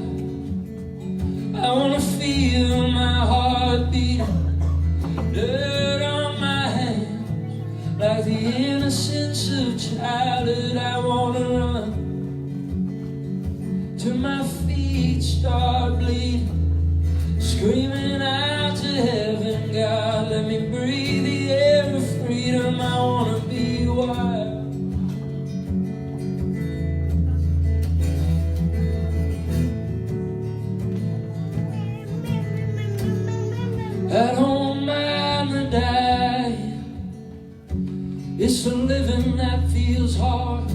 I wanna feel my heart beating, dirt on my hands, like the innocence of childhood. I wanna run till my feet start bleeding, screaming out to heaven, God, let me breathe the air of freedom. I wanna be wild. I don't mind the dying, it's the living that feels hard,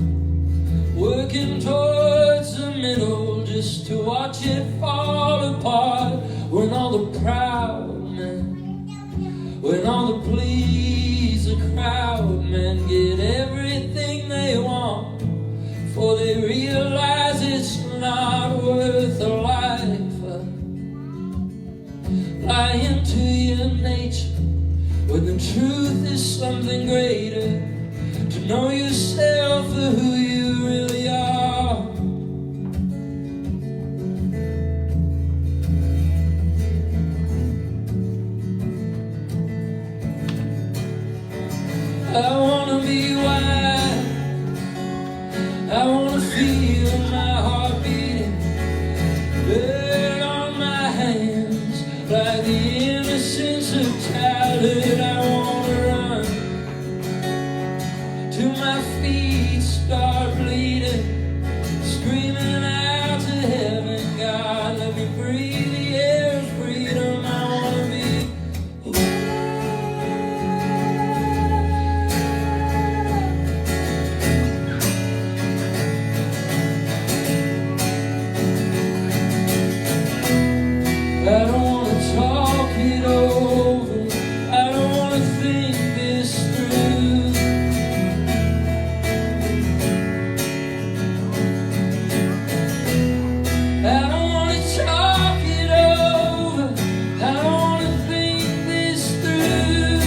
working towards the middle just to watch it fall apart. When all the proud men, when all the please the crowd men get everything they want, for they realize it's not worth a life. Lying to your nature when the truth is something greater, to know yourself for who you really are. I wanna be wild, I wanna feel my heart beating, blood on my hands, like the innocence of childhood. I wanna run till my feet start bleeding, screaming out to heaven, God, let me breathe the air of freedom. I wanna be I don't wanna talk it over, I don't wanna think this through. I don't wanna talk it over, I don't wanna think this through.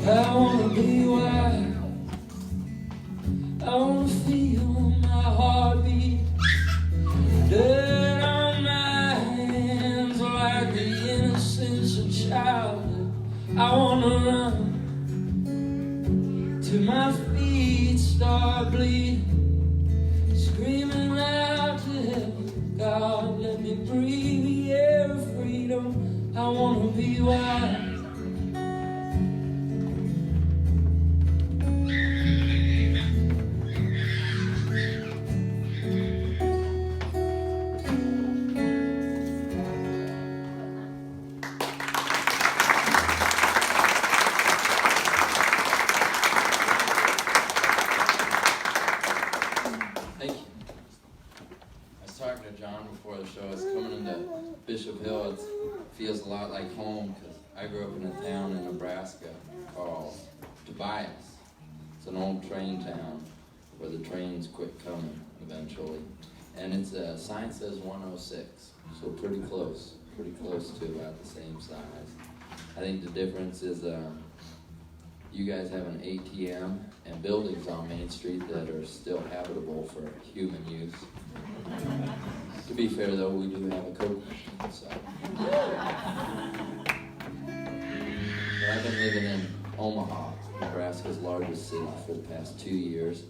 I wanna be wild, I wanna feel my heartbeat, dirt on my hands, like the innocence of childhood. I wanna run till my feet start bleeding, screaming out to heaven, God, let me breathe the air of freedom. I wanna be wild. Thank you. talking to John before the show. It's coming into Bishop Hill. It feels a lot like home because I grew up in a town in Nebraska called Tobias. It's an old train town where the trains quit coming eventually. And it's a sign says 106, so pretty close to about the same size. I think the difference is you guys have an ATM and buildings on Main Street that are still habitable for human use. To be fair though, we do have a Coke machine, so. But I've been living in Omaha, Nebraska's largest city, for the past 2 years.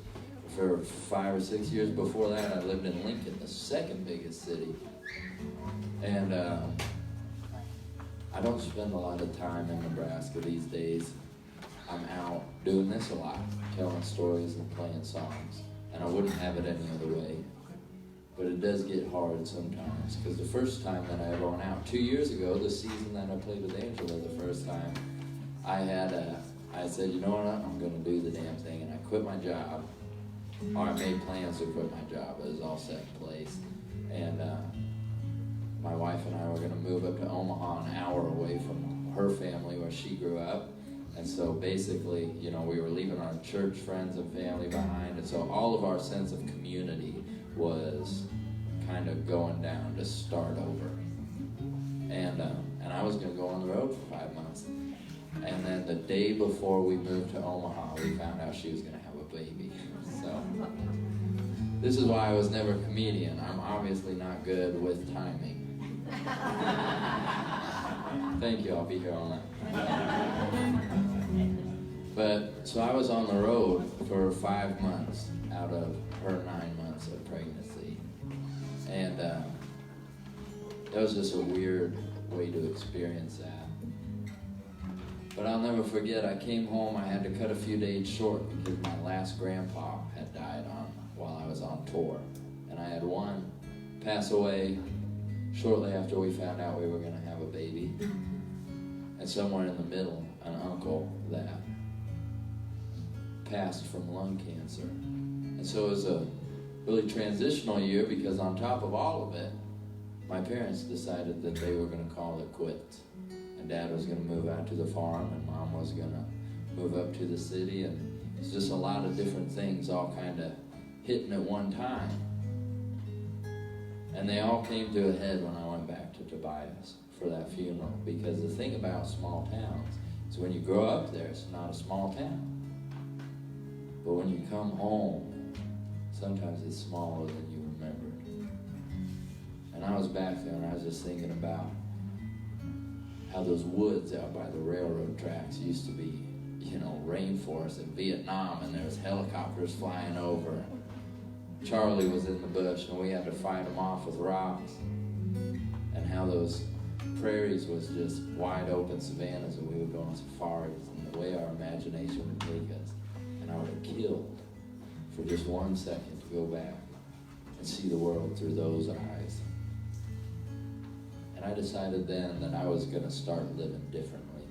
For 5 or 6 years before that, I lived in Lincoln, the second biggest city. And I don't spend a lot of time in Nebraska these days. I'm out doing this a lot, telling stories and playing songs. And I wouldn't have it any other way. But it does get hard sometimes, because the first time that I ever went out, 2 years ago, the season that I played with Angela the first time, I said, you know what, I'm going to do the damn thing, and I quit my job. Or I made plans to quit my job. It was all set in place. And my wife and I were going to move up to Omaha, an hour away from her family where she grew up. And so basically, you know, we were leaving our church friends and family behind. And so all of our sense of community was kind of going down to start over. And I was going to go on the road for 5 months. And then the day before we moved to Omaha, we found out she was going to have a baby. So this is why I was never a comedian. I'm obviously not good with timing. Thank you, I'll be here all night. But, so I was on the road for 5 months out of her 9 months of pregnancy. And that was just a weird way to experience that. But I'll never forget, I came home, I had to cut a few days short because my last grandpa had died while I was on tour. And I had one pass away shortly after we found out we were going to have a baby. And somewhere in the middle, an uncle that passed from lung cancer. And so it was a really transitional year because on top of all of it, my parents decided that they were going to call it quits. And Dad was going to move out to the farm, and Mom was going to move up to the city, and it's just a lot of different things all kind of hitting at one time. And they all came to a head when I went back to Tobias for that funeral, because the thing about small towns is when you grow up there, it's not a small town. But when you come home, sometimes it's smaller than you remembered. And I was back there, and I was just thinking about how those woods out by the railroad tracks used to be, you know, rainforest in Vietnam, and there was helicopters flying over. Charlie was in the bush, and we had to fight him off with rocks. And how those prairies was just wide open savannas, and we would go on safaris, and the way our imagination would take us. And I would have killed for just 1 second to go back and see the world through those eyes. And I decided then that I was going to start living differently.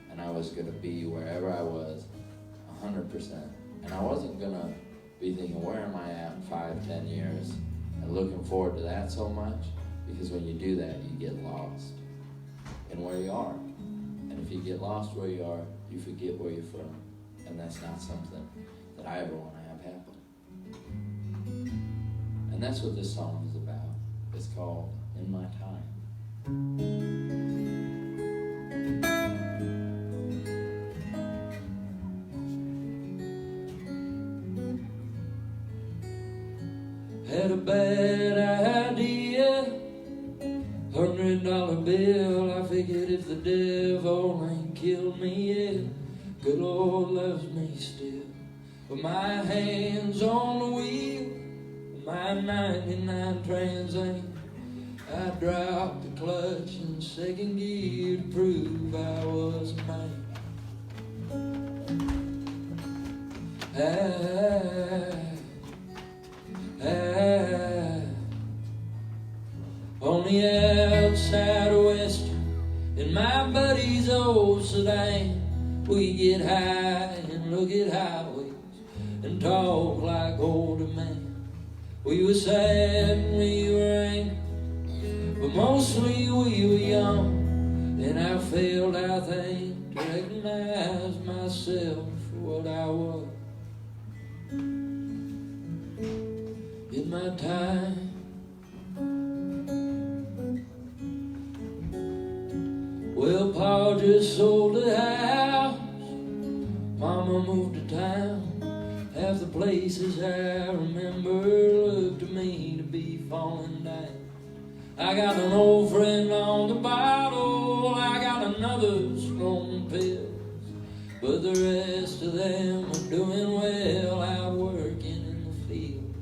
And I was going to be wherever I was 100%. And I wasn't going to be thinking, where am I at in 5, 10 years? And looking forward to that so much. Because when you do that, you get lost in where you are. And if you get lost where you are, you forget where you're from. And that's not something that I ever want to have happen. And that's what this song is about. It's called In My Time. Had a bad idea, $100 bill. I figured if the devil ain't killed me yet, good Lord loves me still. With my hands on the wheel, my 99 Trans Am, I dropped the clutch in second gear to prove I was a man. On the outside of Western, in my buddy's old sedan, we get high and look at highways and talk like older men. We were sad and we were angry, but mostly we were young. And I failed, I think, to recognize myself for what I was. In my time, well, Pa just sold the house, Mama moved to town. Half the places I remember looked to me to be falling down. I got an old friend on the bottle, I got another strong pills, but the rest of them are doing well out working in the field.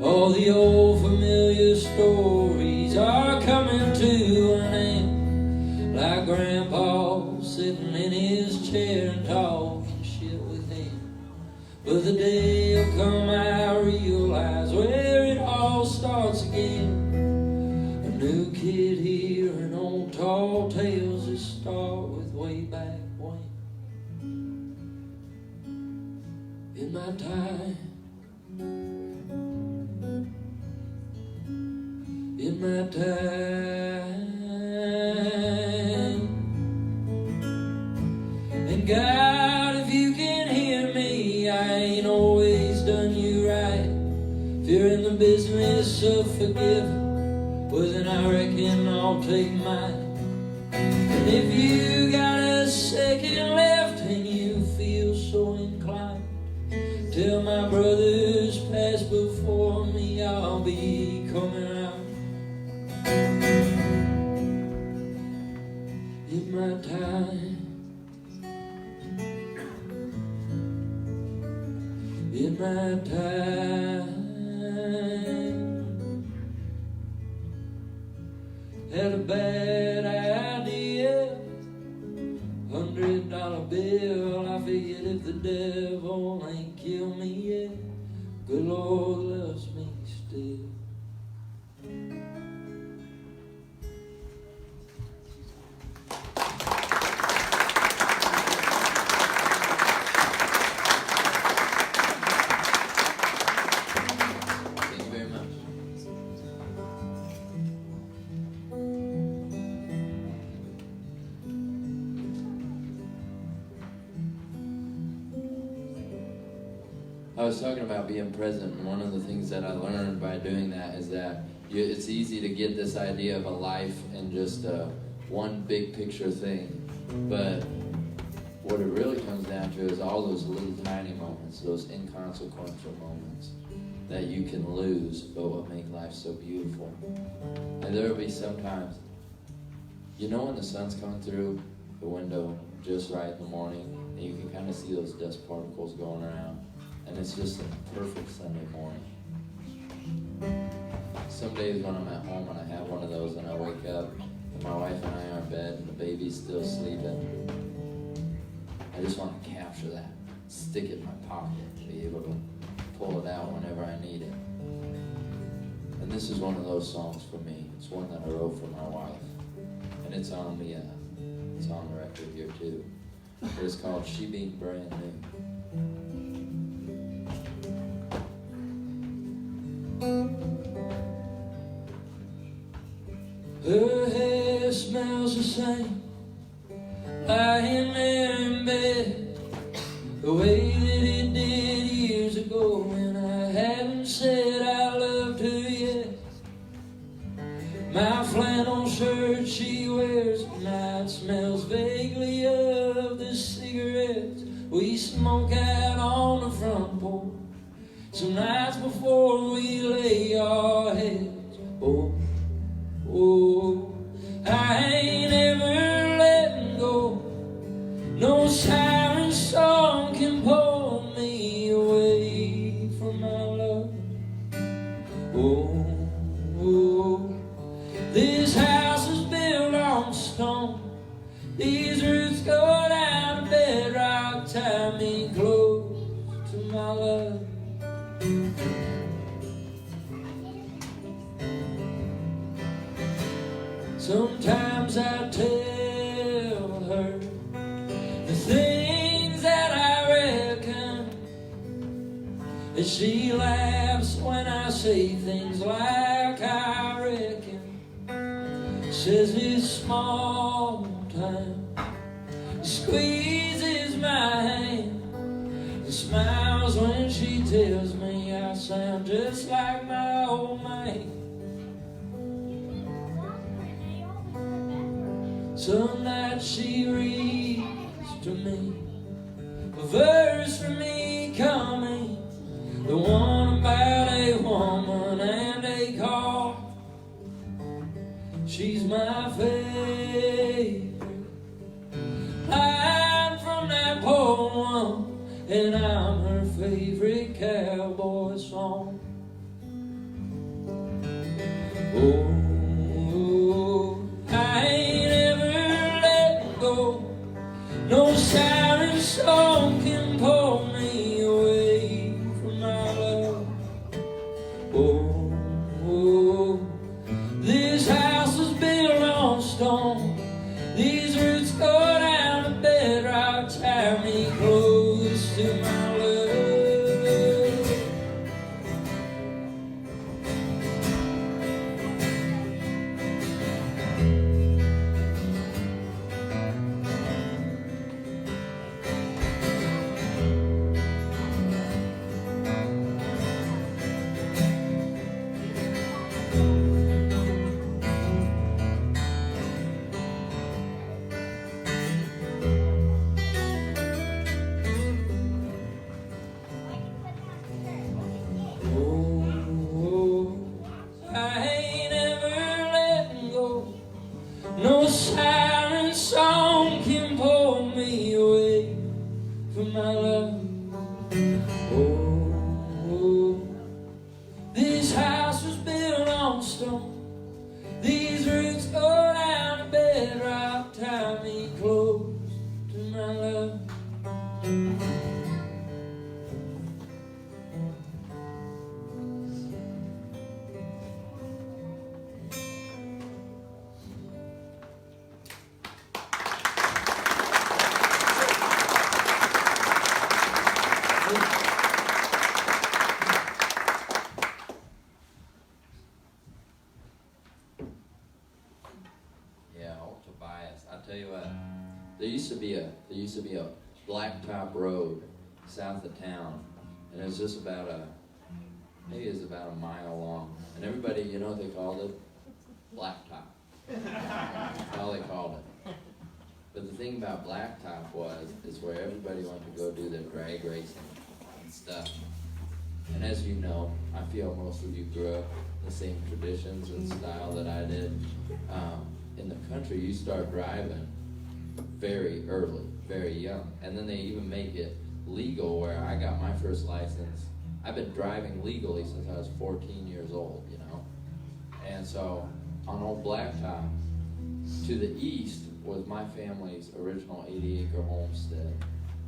All the old familiar stories are coming to an end, like Grandpa sitting in his chair and talking shit with him. But the day will come I realize where it all starts again. A new kid here and old tall tales that start with way back when. In my time, in my time, and God, if you can hear me, I ain't always done you right. If you're in the business of forgiving, well then I reckon I'll take mine. And if you got a second left and you feel so inclined, tell my brothers pass before me, I'll be coming around. In my time, in my time, had a bad idea, $100 bill. I figured if the devil ain't killed me yet, good Lord loves me still. I was talking about being present, and one of the things that I learned by doing that is that it's easy to get this idea of a life in just one big picture thing, but what it really comes down to is all those little tiny moments, those inconsequential moments that you can lose, but what make life so beautiful. And there will be sometimes, you know, when the sun's coming through the window just right in the morning, and you can kind of see those dust particles going around. And it's just a perfect Sunday morning. Some days when I'm at home and I have one of those and I wake up and my wife and I are in bed and the baby's still sleeping, I just want to capture that, stick it in my pocket, be able to pull it out whenever I need it. And this is one of those songs for me. It's one that I wrote for my wife. And it's on the record here too. But it's called She Being Brand New. Her hair smells the same, lying there in bed, the way that it did years ago when I hadn't said I loved her yet. My flannel shirt she wears at night smells vaguely of the cigarettes we smoke out on the front porch some nights before we lay our heads. Oh, oh, I ain't ever letting go. No siren song can pull me away from my love. Oh, oh, this house is built on stone. These roots go down to bedrock, tie me close to my love. Sometimes I tell she laughs when I say things like I reckon. Says it's small time. Squeezes my hand and smiles when she tells me I sound just like my old man. Some nights she reads to me a verse from me coming, the one about a woman and a car. She's my favorite line from that poem, and I'm her favorite cowboy song. Oh, I ain't ever let go. No siren song can pull me away from my love. Oh, this house was built on stone. These roots go down to bedrock, tie me close to my love. Oh, I ain't ever letting go. No siren song can pull me away from my love. Oh, this house was built on stone. These roots go down to bedrock, tie me close to my love. Yeah, old Tobias. I tell you what, there used to be a blacktop road south of town, and it was just maybe it was about a mile long. And everybody, you know what they called it? Blacktop. That's all they called it. But the thing about blacktop is where everybody went to go do their drag racing and stuff. And as you know, I feel most of you grew up in the same traditions and style that I did. In the country, you start driving very early, very young. And then they even make it legal where I got my first license. I've been driving legally since I was 14 years old, you know. And so on old Blacktop, to the east was my family's original 80-acre homestead.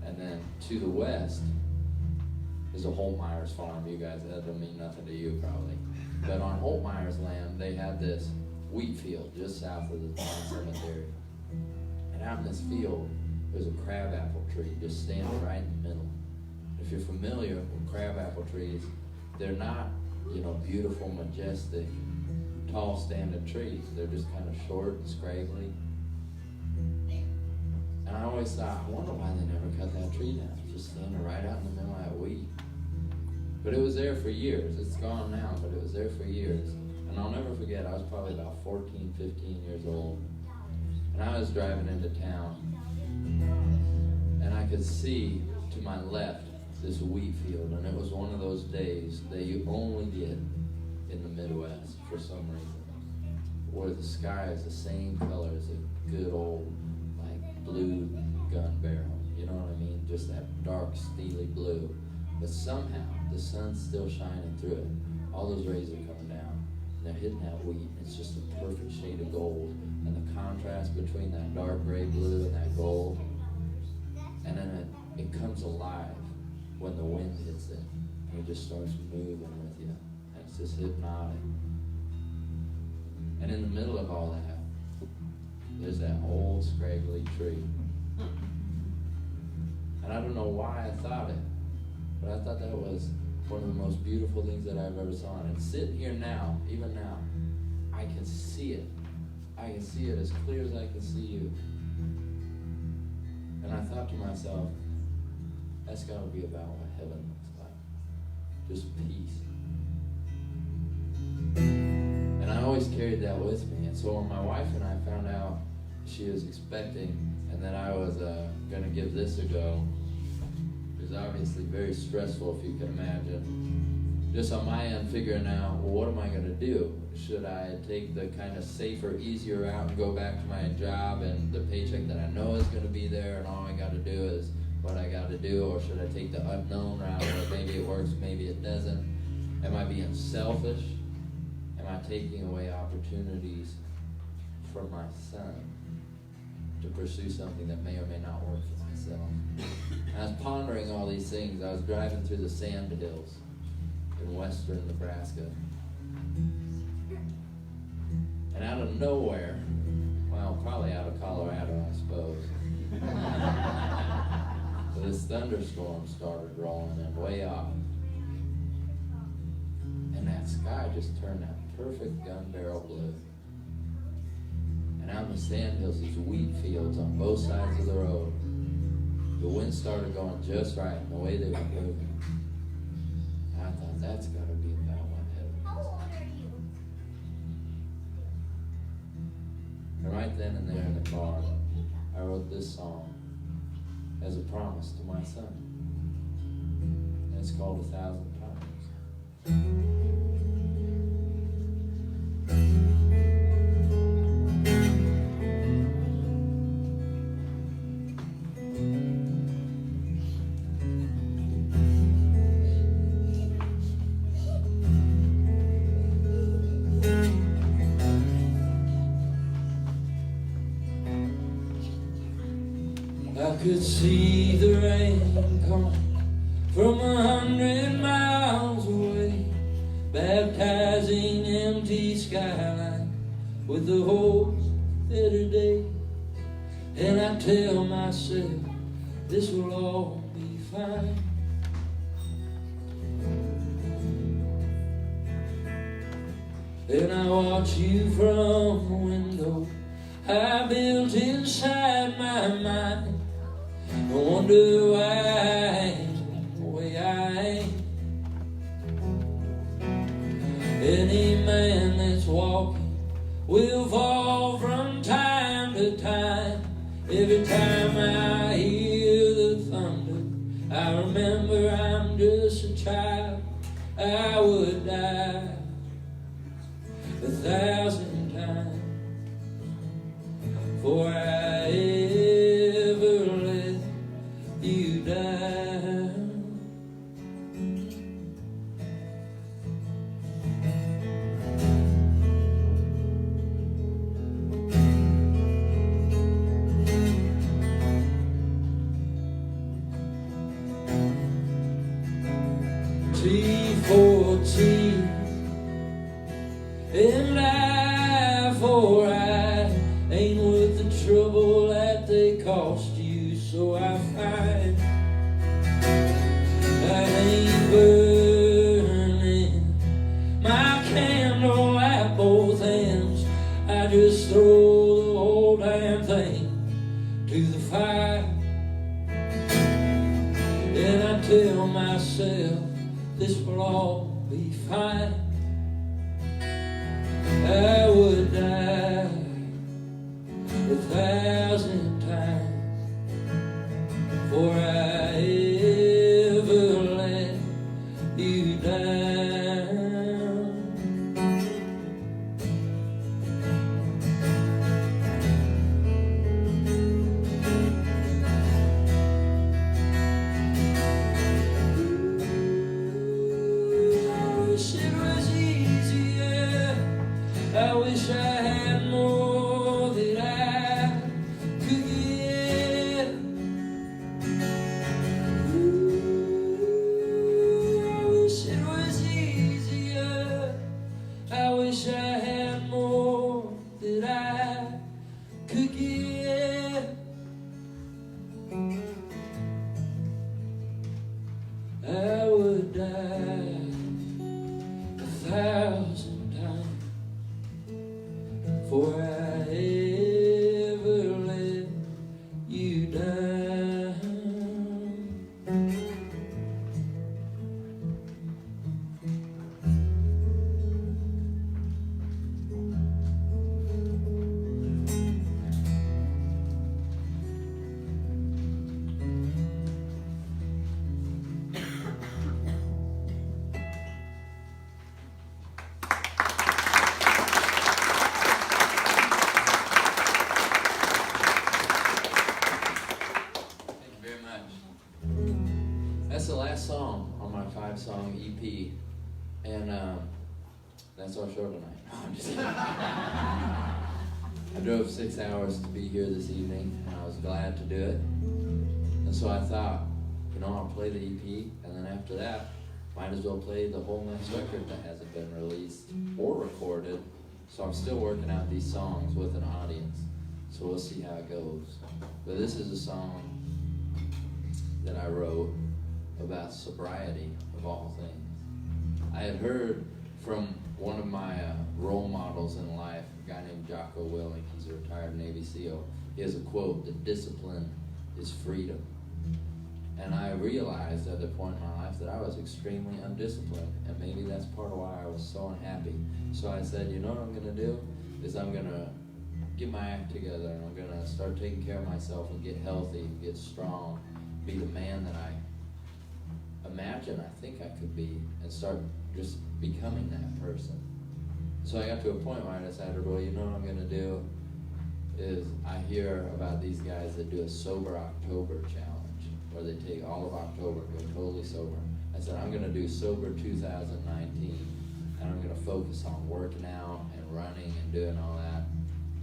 And then to the west is a Holtmeyer's farm. You guys, that doesn't mean nothing to you probably. But on Holtmeyer's land, they had this wheat field just south of the town cemetery. And out in this field, there's a crabapple tree just standing right in the middle. If you're familiar with crabapple trees, they're not, you know, beautiful, majestic, tall standing trees. They're just kind of short and scraggly. And I always thought, I wonder why they never cut that tree down. It's just standing right out in the middle of that wheat. But it was there for years. It's gone now, but it was there for years. And I'll never forget, I was probably about 14, 15 years old. And I was driving into town. And I could see to my left this wheat field. And it was one of those days that you only get in the Midwest for some reason. Where the sky is the same color as a good old, like, blue gun barrel. You know what I mean? Just that dark, steely blue. But somehow, the sun's still shining through it. All those rays are coming down. And they're hitting that wheat. It's just a perfect shade of gold. And the contrast between that dark gray blue and that gold. And then it comes alive when the wind hits it. And it just starts moving with you. And it's just hypnotic. And in the middle of all that, there's that old scraggly tree. And I don't know why I thought it, but I thought that was one of the most beautiful things that I've ever saw. And sitting here now, even now, I can see it. I can see it as clear as I can see you. And I thought to myself, that's got to be about what heaven looks like. Just peace. And I always carried that with me. And so when my wife and I found out she was expecting and that I was going to give this a go, it was obviously very stressful, if you can imagine. Just on my end, figuring out, well, what am I going to do? Should I take the kind of safer, easier route and go back to my job and the paycheck that I know is going to be there and all I got to do is what I got to do? Or should I take the unknown route where maybe it works, maybe it doesn't? Am I being selfish? Am I taking away opportunities from my son to pursue something that may or may not work for myself? I was pondering all these things. I was driving through the sand hills in western Nebraska. And out of nowhere, well, probably out of Colorado, I suppose, this thunderstorm started rolling in way off. And that sky just turned that perfect gun barrel blue. And out in the sand hills, these wheat fields on both sides of the road. The wind started going just right in the way they were moving. And I thought, that's got to be about what heaven is. And right then and there in the car, I wrote this song as a promise to my son. And it's called 1,000 Times. I could see the rain coming from 100 miles away, baptizing empty skyline with the hope that a day. And I tell myself this will all be fine. And I watch you from the window I built inside my mind. I wonder why I am the way I am. Any man that's walking will fall from time to time. Every time I hear the thunder, I remember I'm just a child. I would die 1,000 times before I ever let you down. T for teeth and I for I ain't worth the trouble that they cost you, so I find I ain't burning my candle at both ends. I just throw the whole damn thing to the fire. And I tell myself this will all be fine. I would die 1,000 times before I ever let you down. I wish it was easier. I wish I had more that I could give. 5-song EP, and that's our show tonight. No, I'm just kidding. I drove 6 hours to be here this evening, and I was glad to do it. And so I thought, I'll play the EP, and then after that, might as well play the whole next record that hasn't been released or recorded. So I'm still working out these songs with an audience. So we'll see how it goes. But this is a song that I wrote about sobriety, of all things. I had heard from one of my role models in life, a guy named Jocko Willink. He's a retired Navy SEAL. He has a quote, "that discipline is freedom." And I realized at the point in my life that I was extremely undisciplined, and maybe that's part of why I was so unhappy. So I said, what I'm going to do is I'm going to get my act together, and I'm going to start taking care of myself and get healthy, get strong, be the man that I imagine I think I could be, and start just becoming that person. So I got to a point where I decided, well, what I'm going to do is I hear about these guys that do a Sober October challenge, where they take all of October, go totally sober. I said, I'm going to do Sober 2019, and I'm going to focus on working out and running and doing all that.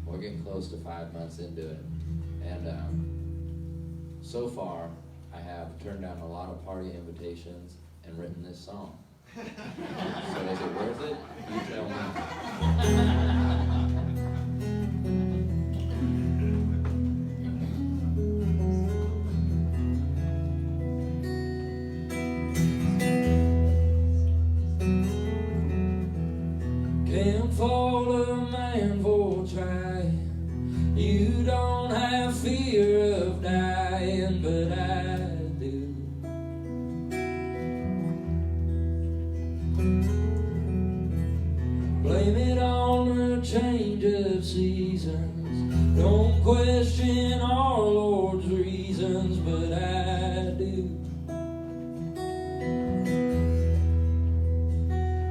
We're getting close to 5 months into it. And so far, I have turned down a lot of party invitations and written this song. So is it worth it? You tell me. Can't fault a man for trying. You don't have fear of dying, but I do. Blame it on the change of seasons. Don't question our Lord's reasons, but I do.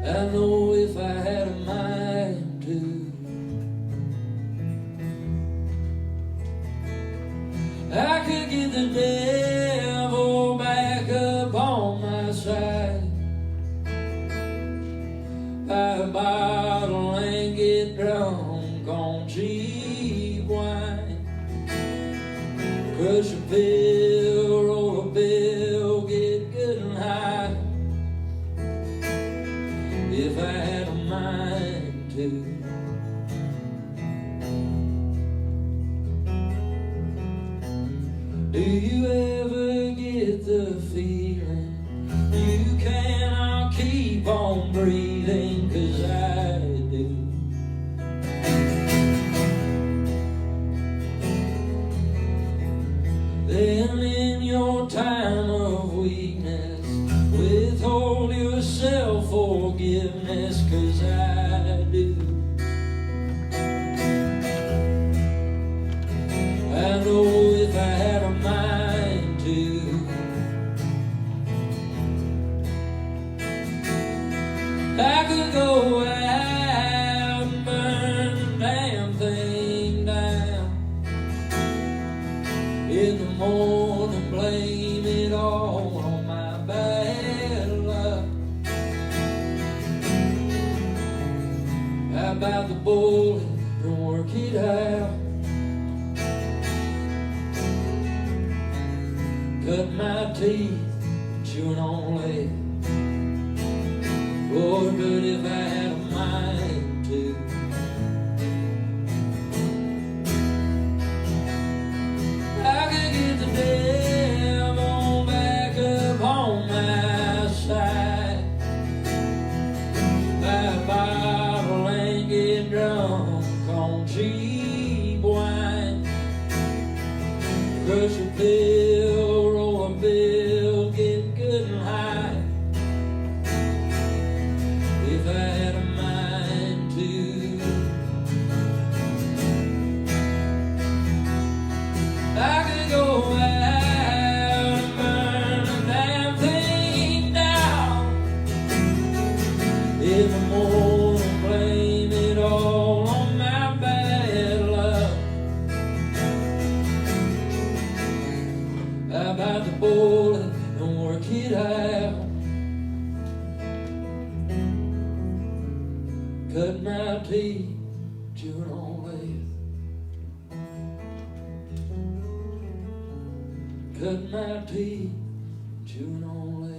I know if I had a mind to, I could get the devil back up on my side. Buy a bottle and get drunk on cheap wine. Crush a pill, roll a bill, get good and high. If I had a mind to. Do you ever get the feeling you cannot keep on breathing? 'Cause I do. Then in your time of weakness, withhold your self-forgiveness, 'cause I do. I know if I had a mind to, I could go out and burn the damn thing down. In the morning, blame it all on my bad luck. How about the bullet and work it out? Cut my teeth, chewing on lead. Lord, but if I had a mind to, I could get the devil back up on my side. Buy a bottle and get drunk on cheap wine. Crush a pill, roll a bill, get good and high. If I had a mind to, I could go out and burn the damn thing down. In the morning, blame it all on my bad luck. How about the bullet and work it out? cut my teeth, chewing on lead. Cut my teeth, chewing on lead.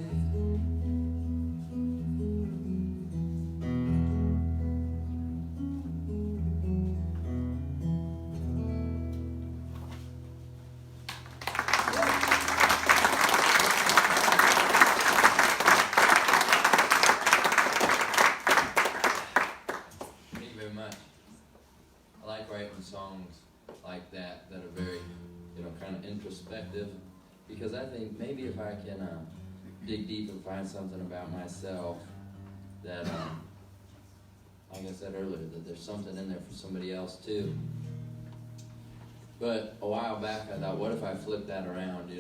Thank you very much. I like writing songs like that are very, kind of introspective, because I think maybe if I can dig deep and find something about myself that, like I said earlier, that there's something in there for somebody else too. But a while back I thought, what if I flipped that around,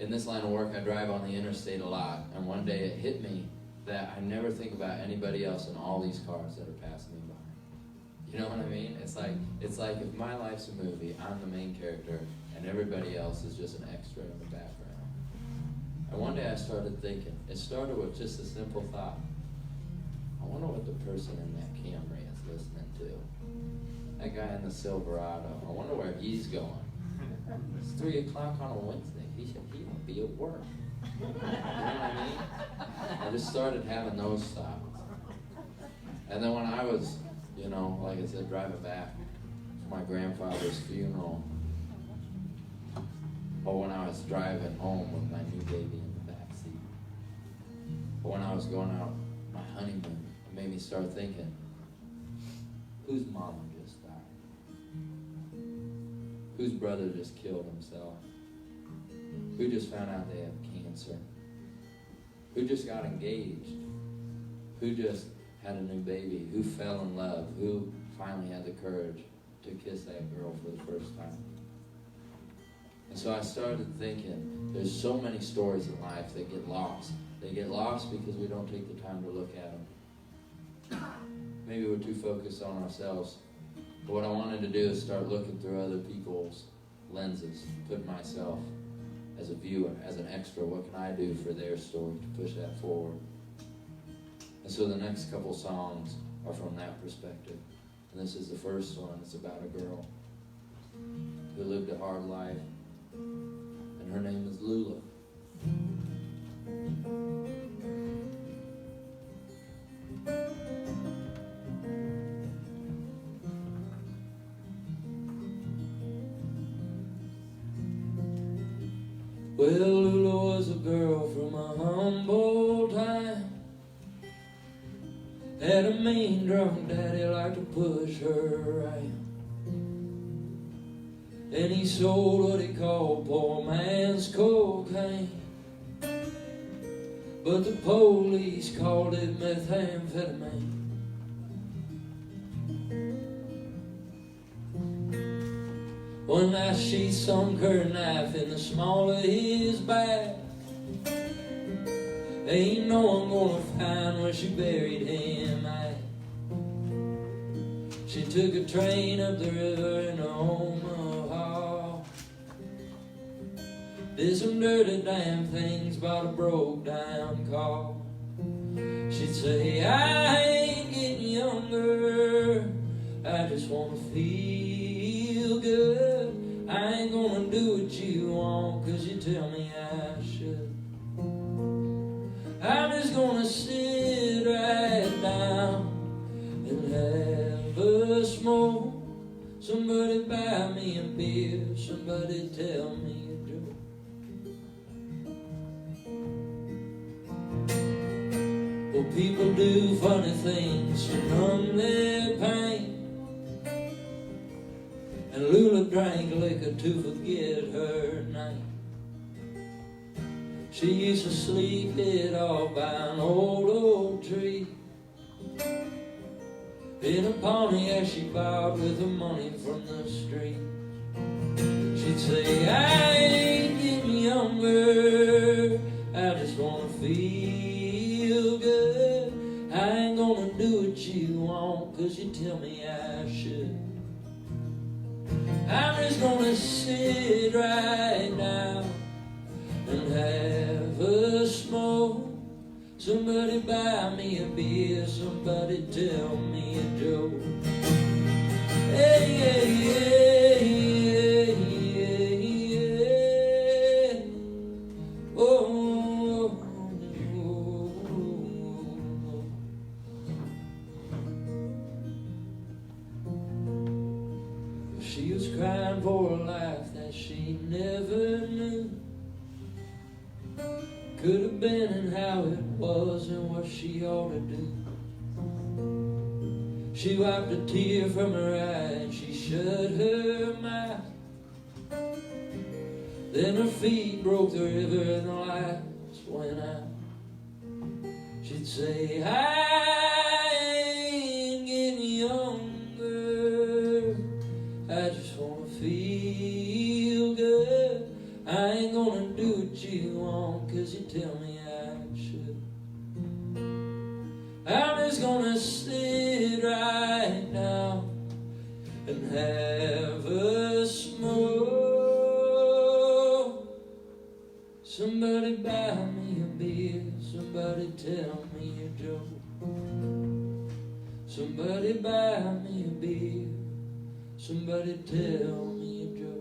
In this line of work I drive on the interstate a lot, and one day it hit me that I never think about anybody else in all these cars that are passing me by. You know what I mean? It's like if my life's a movie, I'm the main character, and everybody else is just an extra in the background. And one day I started thinking, it started with just a simple thought. I wonder what the person in that Camry is listening to. That guy in the Silverado, I wonder where he's going. It's 3 o'clock on a Wednesday. He won't be at work. You know what I mean? I just started having those thoughts. And then when I was, like I said, driving back to my grandfather's funeral, or when I was driving home with my new baby in the back seat, or when I was going out my honeymoon, it made me start thinking, whose mama just died? Whose brother just killed himself? Who just found out they have cancer? Who just got engaged? Who just had a new baby? Who fell in love? Who finally had the courage to kiss that girl for the first time? And so I started thinking, there's so many stories in life that get lost. They get lost because we don't take the time to look at them. Maybe we're too focused on ourselves. But what I wanted to do is start looking through other people's lenses, put myself as a viewer, as an extra. What can I do for their story to push that forward? And so the next couple songs are from that perspective. And this is the first one. It's about a girl who lived a hard life, and her name is Lula. Well, Lula was a girl from a humble time. Had a mean drunk daddy liked to push her around. And he sold what he called poor man's cocaine. But the police called it methamphetamine. One night she sunk her knife in the small of his back. Ain't no one gonna find where she buried him at. She took a train up the river in Omaha. Did some dirty damn things, bought a broke down car. She'd say, I ain't getting younger, I just wanna feel good. I ain't gonna do what you want, 'cause you tell me I should. I'm just gonna sit right down and have a smoke. Somebody buy me a beer, somebody tell me a joke. Well, people do funny things to numb their pain. And Lula drank liquor to forget her name. She used to sleep it off by an old oak tree, in a Pontiac she bought with the money from the street. She'd say, I ain't getting younger, I just wanna feel good. I ain't gonna do what you want, 'cause you tell me I should. I'm just gonna sit right now and have a smoke. Somebody buy me a beer, somebody tell me a joke. Hey, yeah, yeah, yeah, yeah. Oh, she was crying for a life that she never knew. Could have been and how it was and what she ought to do. She wiped a tear from her eye and she shut her mouth. Then her feet broke the river and the lights went out. She'd say, I ain't getting younger, I just wanna feel good. I ain't gonna do what you want, 'cause you tell me I should. I'm just gonna sit right now and have a smoke. Somebody buy me a beer, somebody tell me a joke. Somebody buy me a beer, somebody tell me a joke.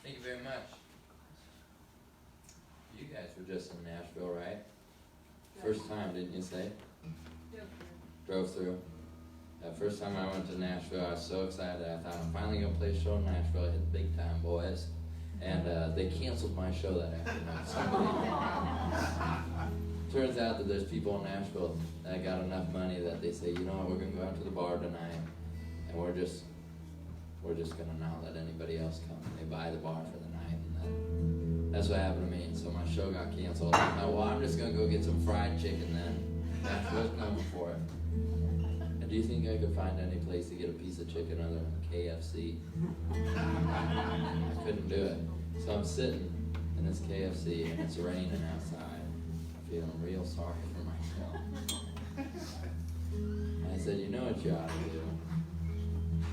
Thank you very much. You guys were just in Nashville, right? First time, didn't you say? Drove through. First time I went to Nashville, I was so excited. I thought, I'm finally going to play a show in Nashville. I hit the big time, boys. And they canceled my show that afternoon. Turns out that there's people in Nashville that got enough money that they say, you know what, we're going to go out to the bar tonight, and we're just going to not let anybody else come. They buy the bar for the night, and then that's what happened to me. And so my show got canceled. I thought, well, I'm just going to go get some fried chicken then. Nashville's coming for it. And do you think I could find any place to get a piece of chicken other than KFC? I couldn't do it. So I'm sitting in this KFC and it's raining outside. I'm feeling real sorry for myself. And I said, you know what you ought to do?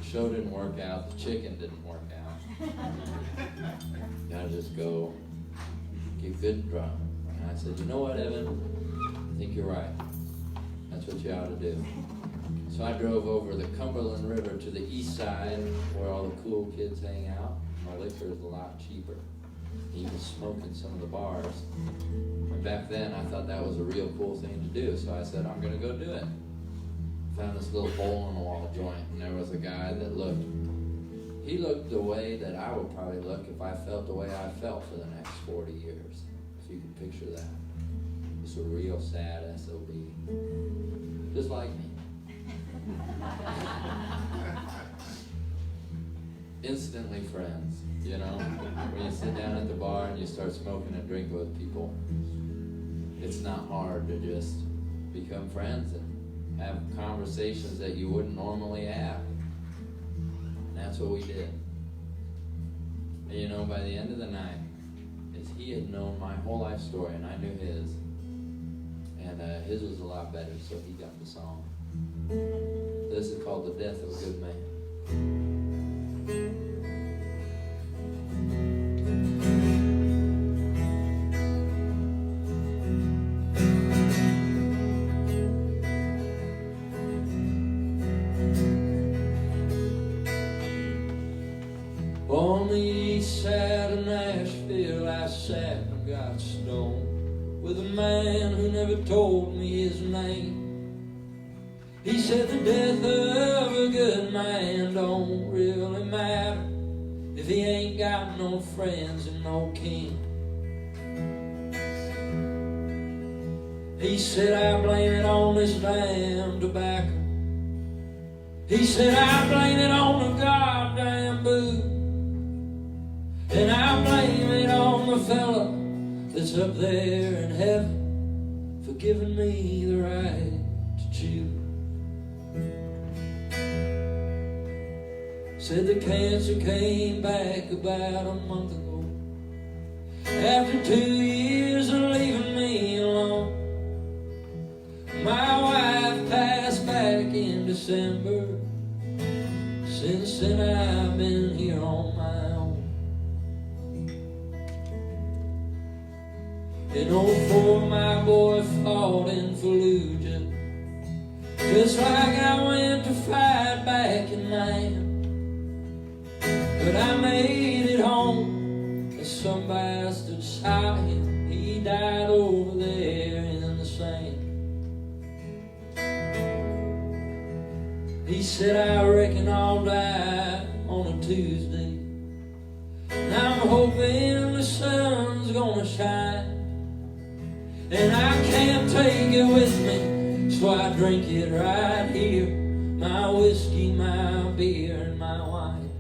The show didn't work out, the chicken didn't work out. You gotta just go get good and drunk. And I said, you know what, Evan? I think you're right. That's what you ought to do. So I drove over the Cumberland River to the east side where all the cool kids hang out. My liquor is a lot cheaper. You can smoke in some of the bars. And back then I thought that was a real cool thing to do. So I said, I'm gonna go do it. Found this little hole-in-the-wall joint, and there was a guy that looked the way that I would probably look if I felt the way I felt for the next 40 years. If you can picture that. Just a real sad SOB. Just like me. Instantly friends, you know? When you sit down at the bar and you start smoking and drinking with people, it's not hard to just become friends and have conversations that you wouldn't normally have. And that's what we did. And you know, by the end of the night, he had known my whole life story and I knew his. And his was a lot better, so he got the song. This is called The Death of a Good Man. On the east side of Nashville, I sat and got stoned with a man who never told me his name. He said the death of a good man don't really matter if he ain't got no friends and no kin. He said I blame it on this damn tobacco. He said I blame it on the goddamn booze. And I blame it on the fella that's up there in heaven for giving me the right to choose. Said the cancer came back about a month ago, After 2 years of leaving me alone, my wife passed back in December. Since then I've been here on my own. In '04 my boy fought in Fallujah, just like I went to fight back in Maine. But I made it home, and some bastard shot him. He died over there in the sand. He said, I reckon I'll die on a Tuesday, and I'm hoping the sun's gonna shine. And I can't take it with me, so I drink it right here. My whiskey, my beer, and my wine.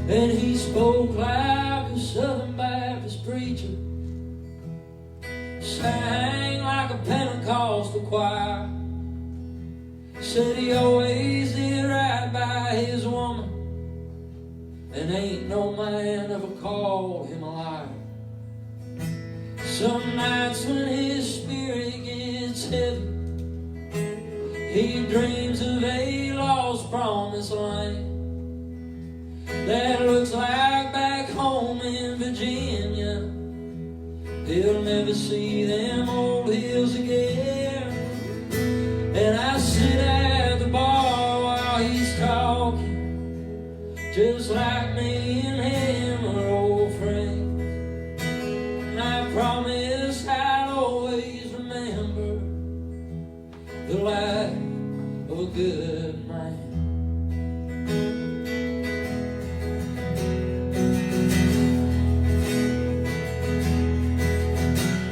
And he spoke like a Southern Baptist preacher, sang like a Pentecostal choir. Said he always did right by his woman, and ain't no man ever called him a liar. Some nights when his spirit gets heavy, he dreams of a lost promised land that looks like back home in Virginia. He'll never see them old hills again. And I sit at the bar while he's talking, just like me and him are old friends. And I promise I'll always remember the life of a good man.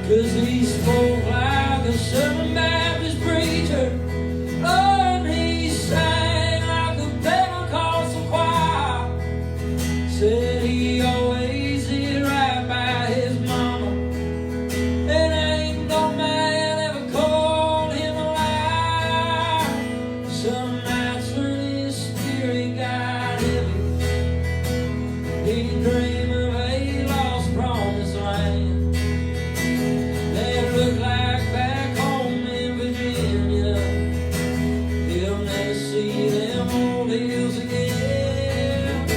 'Cause he spoke like a Southern Baptist preacher, oh, and he sang like a Pentecostal choir. Said he always did right by his mama, and ain't no man ever called him a liar. Some nights when his spirit got heavy, he'd dream of a lost promised land. Look like back home in Virginia. He'll never see them old hills again.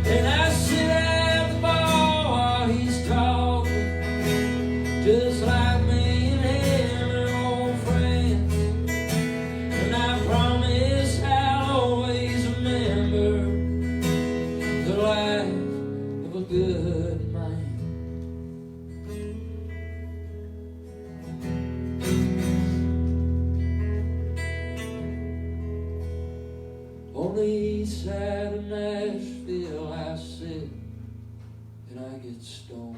And I sit at the bar while he's talking, just like me and him are old friends. And I promise I'll always remember the life of a good man. On the east side of Nashville I sit and I get stoned.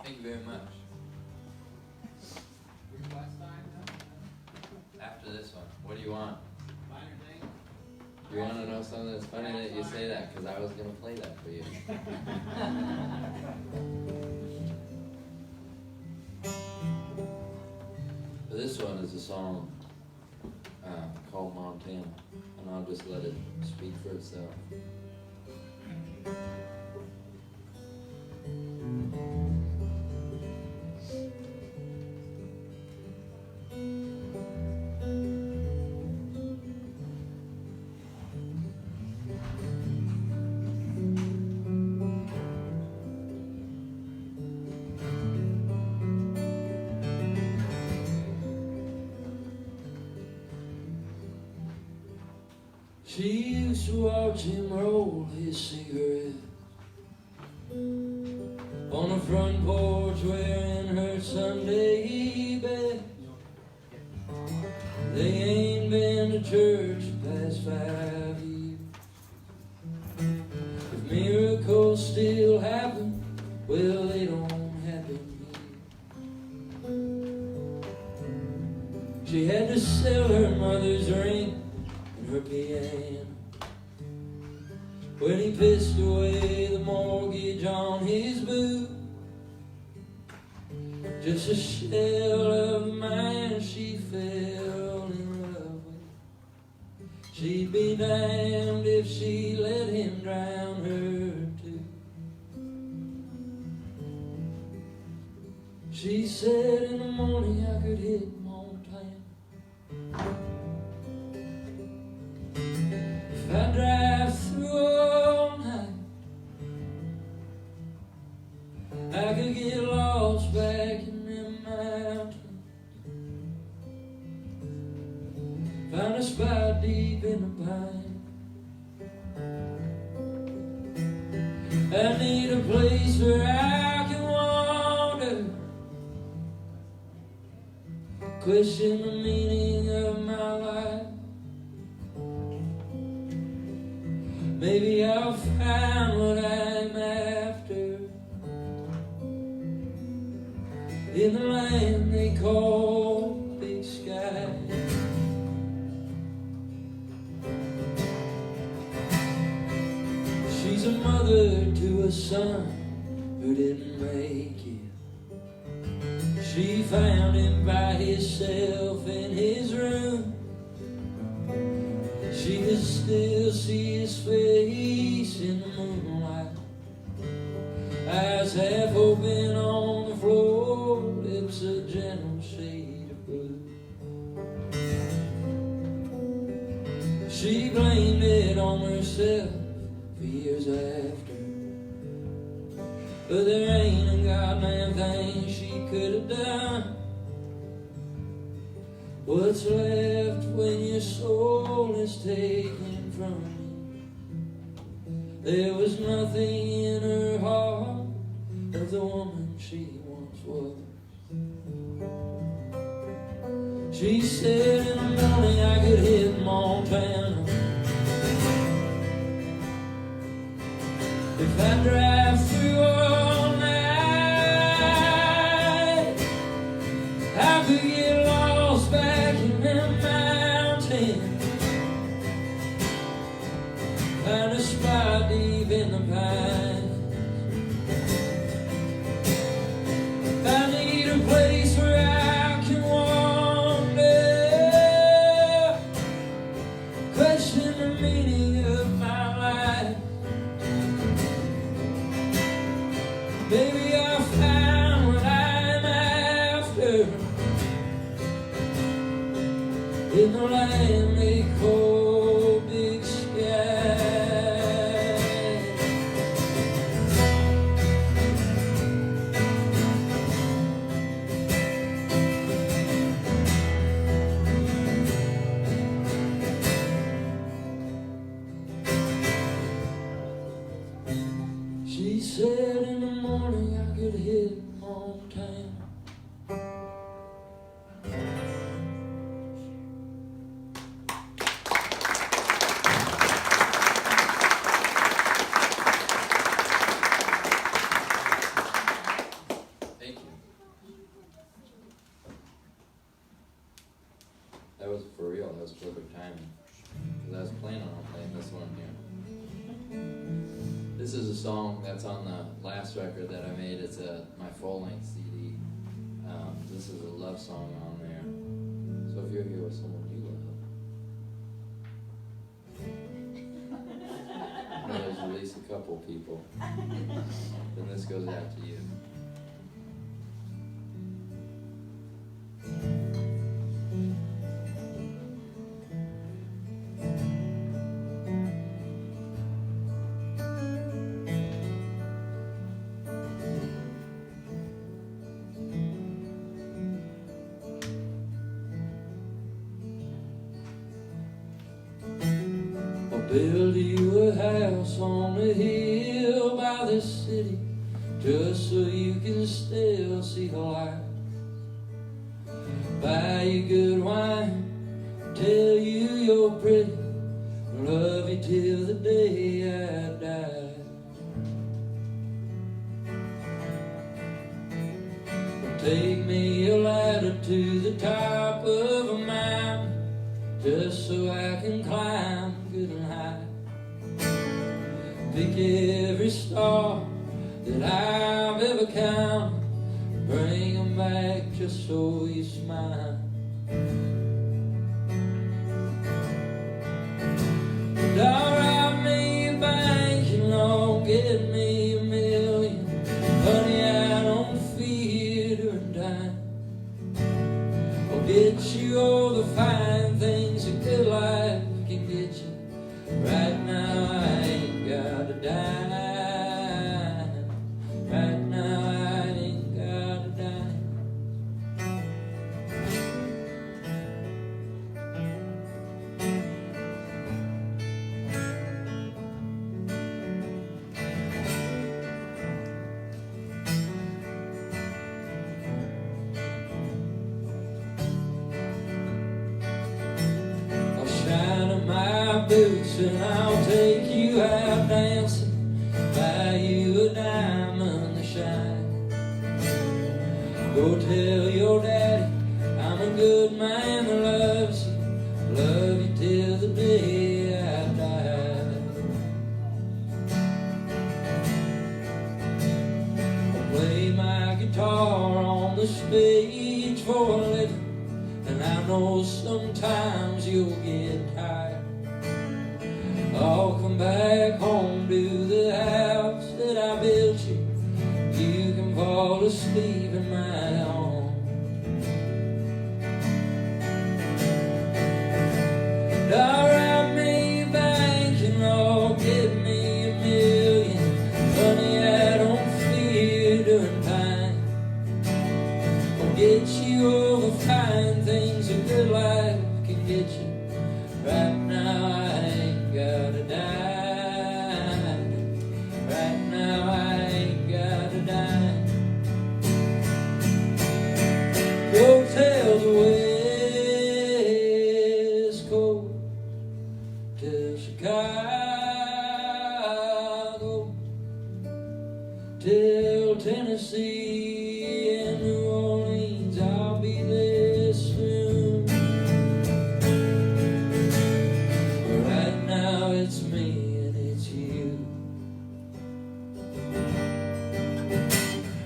Thank you very much. After this one, what do you want? You want to know something that's funny that you say that, because I was going to play that for you. But this one is a song called Montana, and I'll just let it speak for itself. She used to watch him roll his cigarette on the front porch wearing her Sunday best. They ain't been to church the past 5 years. If miracles still happen, well, they don't happen here. She had to sell her mother's ring and her piano when he pissed away the mortgage on his boot. just a shell of the man she fell in love with. She'd be damned if she let him drown her too. She said in the morning I could hit Montana if I drive through all night. I could get lost back in them mountains, find a spot deep in the pine. I need a place where I can wander, question the meaning of my life. Maybe I'll find what I'm after in the land they call Big Sky. She's a mother to a son who didn't make it. She found him by himself in his room. She could still see his face in the moonlight, eyes half open on the floor, lips a gentle shade of blue. She blamed it on herself for years after, but there ain't a goddamn thing she could have done. What's left when your soul is taken from you? There was nothing in her heart of the woman she once was. She said in the morning I could hit Montana if I drive through all night. I could get lost back in them mountains, find a spot deep in the pines. I need a place where I can wander, question the meaning of my life. Maybe I'll find what I'm after in the land they call Big Sky. She said in the morning I could hit Montana. Thank you. That was for real. That was perfect timing. Because I was planning on playing this one here. This is a song that's on the last record that I made. It's my full-length CD. This is a love song on there. So if you're here with someone you love, there's at least a couple people, then this goes out to you. Build you a house on the hill by the city, just so you can still see the light. Buy you good wine, tell you you're pretty, love you till the day I die. Take me a ladder to the top of a mountain, just so I can climb good and high. Pick every star that I've ever counted, bring 'em back just so you smile. Alright, me a bank and I'll get me $1,000,000. Honey, I don't fear or die. I'll get you all the fine things a good life can get you. Right now I ain't gotta die. Right now I ain't gotta die. I'll shine in my boots and I'll take you out dancing, buy you a diamond to shine. Go tell your daddy I'm a good man that loves you, love you till the day I die. I'll play my guitar on the stage for a living, and I know sometimes you'll get tired. I'll come back home to the house that I built you. You can fall asleep in my arms. I'll write me a bank and I'll get me $1,000,000. Honey, I don't fear doing time. I'll get you all the fine things a good life can get you. Right now I ain't gotta die. Right now I ain't gotta die. Go tell the West Coast, tell Chicago, tell Tennessee and New Orleans I'll be there soon. But right now it's me and it's you.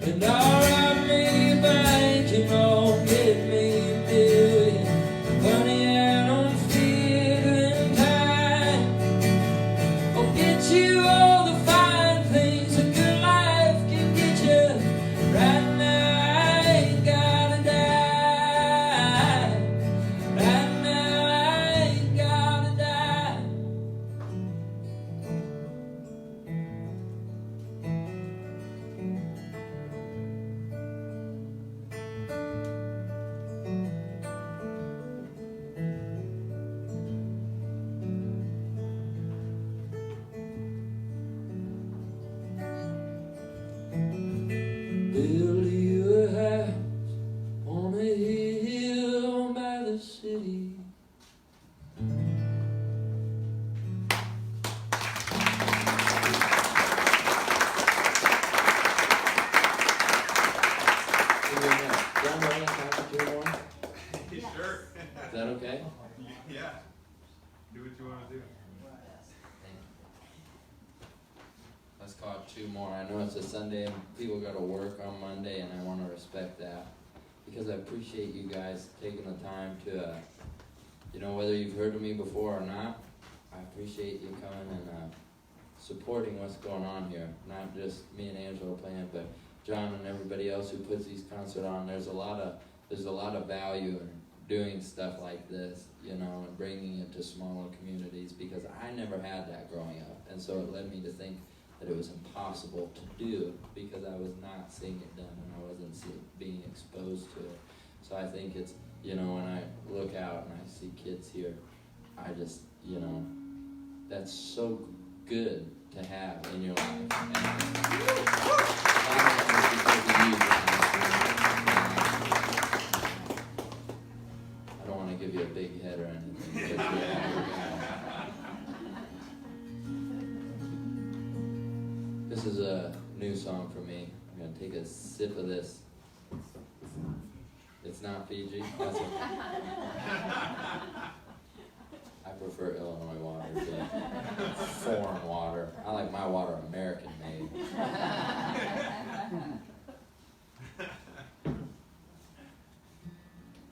And I'll write me a bank and I'll get me $1,000,000. Honey, I don't fear doing time. I'll get you all the fine things a good life can get you. Right now I ain't gotta die. Right now I ain't gotta die. Build you a house on a hill by the city. Sure. Is that okay? Yeah. Do what you want to do. Let's call it 2 more. I know it's a Sunday and people go to work on Monday, and I want to respect that because I appreciate you guys taking the time to, whether you've heard of me before or not, I appreciate you coming and supporting what's going on here. Not just me and Angela playing, but John and everybody else who puts these concerts on. There's a lot of value in doing stuff like this, and bringing it to smaller communities, because I never had that growing up, and so it led me to think that it was impossible to do because I was not seeing it done and I wasn't being exposed to it. So I think it's, when I look out and I see kids here, I just, that's so good to have in your life. And I don't want to give you a big head or anything, but this is a new song for me. I'm going to take a sip of this. It's not Fiji. That's okay. I prefer Illinois water to foreign water. I like my water American made.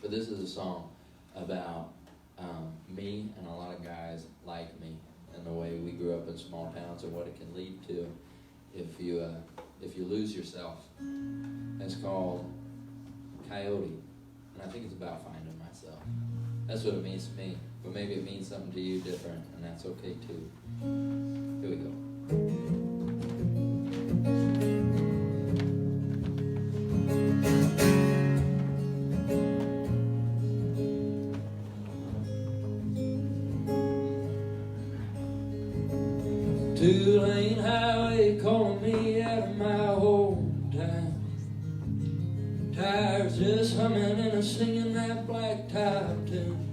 But this is a song about me and a lot of guys like me and the way we grew up in small towns and what it can lead to if you lose yourself. It's called Coyote, and I think it's about finding myself. That's what it means to me, but maybe it means something to you different, and that's okay too. Here we go. Two-lane highway calling me out of my hometown. Tires just humming and a singing that black tie tune.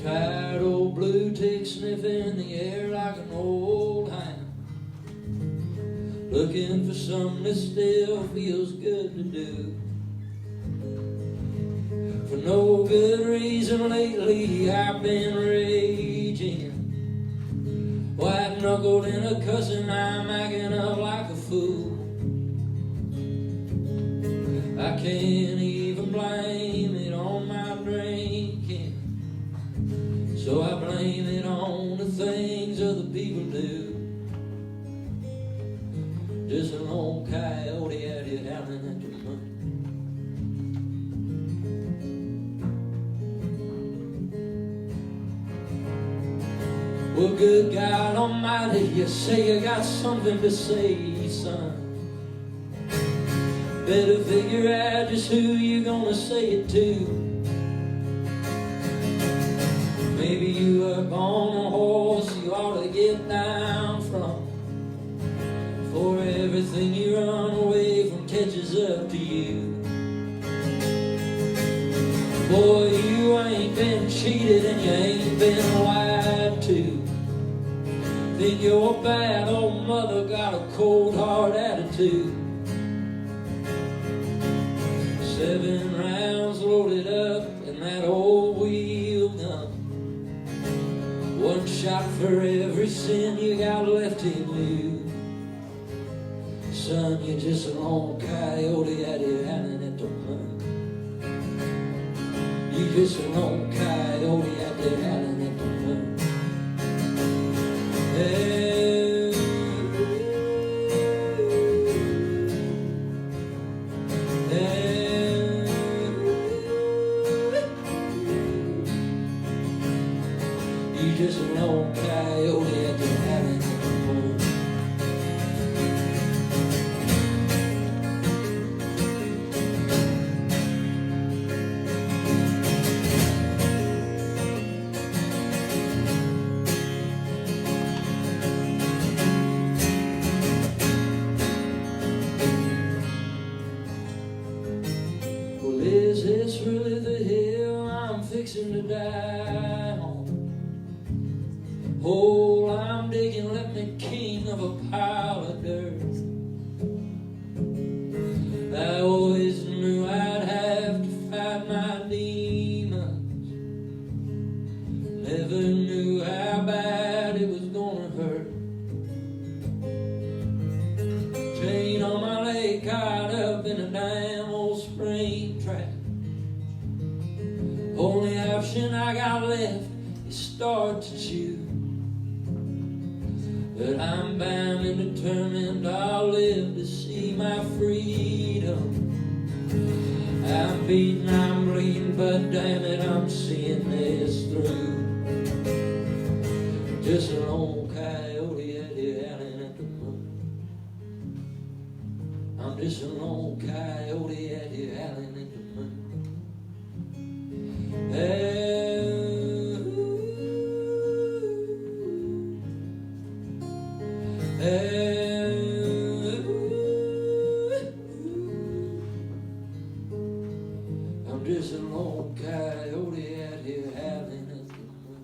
Tired old blue tick sniffing the air like an old hound. Looking for something that still feels good to do. For no good reason lately I've been raging. White-knuckled in a cussing, I'm acting up like a fool. I can't even blame it on my drinking, so I blame it on the things other people do. Just an old coyote out here howling at the moon. Well, good God Almighty, you say you got something to say, son. Better figure out just who you gonna say it to. Maybe you up on a horse you ought to get down from, for everything you run away from catches up to you. Boy, you ain't been cheated and you ain't been lied to. Then your bad old mother got a cold hard attitude. 7 rounds loaded up in that old wheel gun. 1 shot for every sin you got left in you. Son, you're just an old coyote out here howling at the moon. You're just an old coyote out there howling at the moon. Hey, hey, you're just an old coyote out there howling at the moon. Is this really the hill I'm fixing to die on? Hole I'm digging left me king of a pile of dirt. I always knew I'd have to fight my demons. Never knew how bad it was gonna hurt. Chain on my leg caught up in a damn old spring trap. Only option I got left is start to chew. But I'm bound and determined I'll live to see my freedom. I'm beaten, I'm bleeding, but damn it, I'm seeing this through. Just an old coyote out here howling at the moon. I'm just an old coyote out here howling at the moon. I'm just an old coyote out here howling at the moon.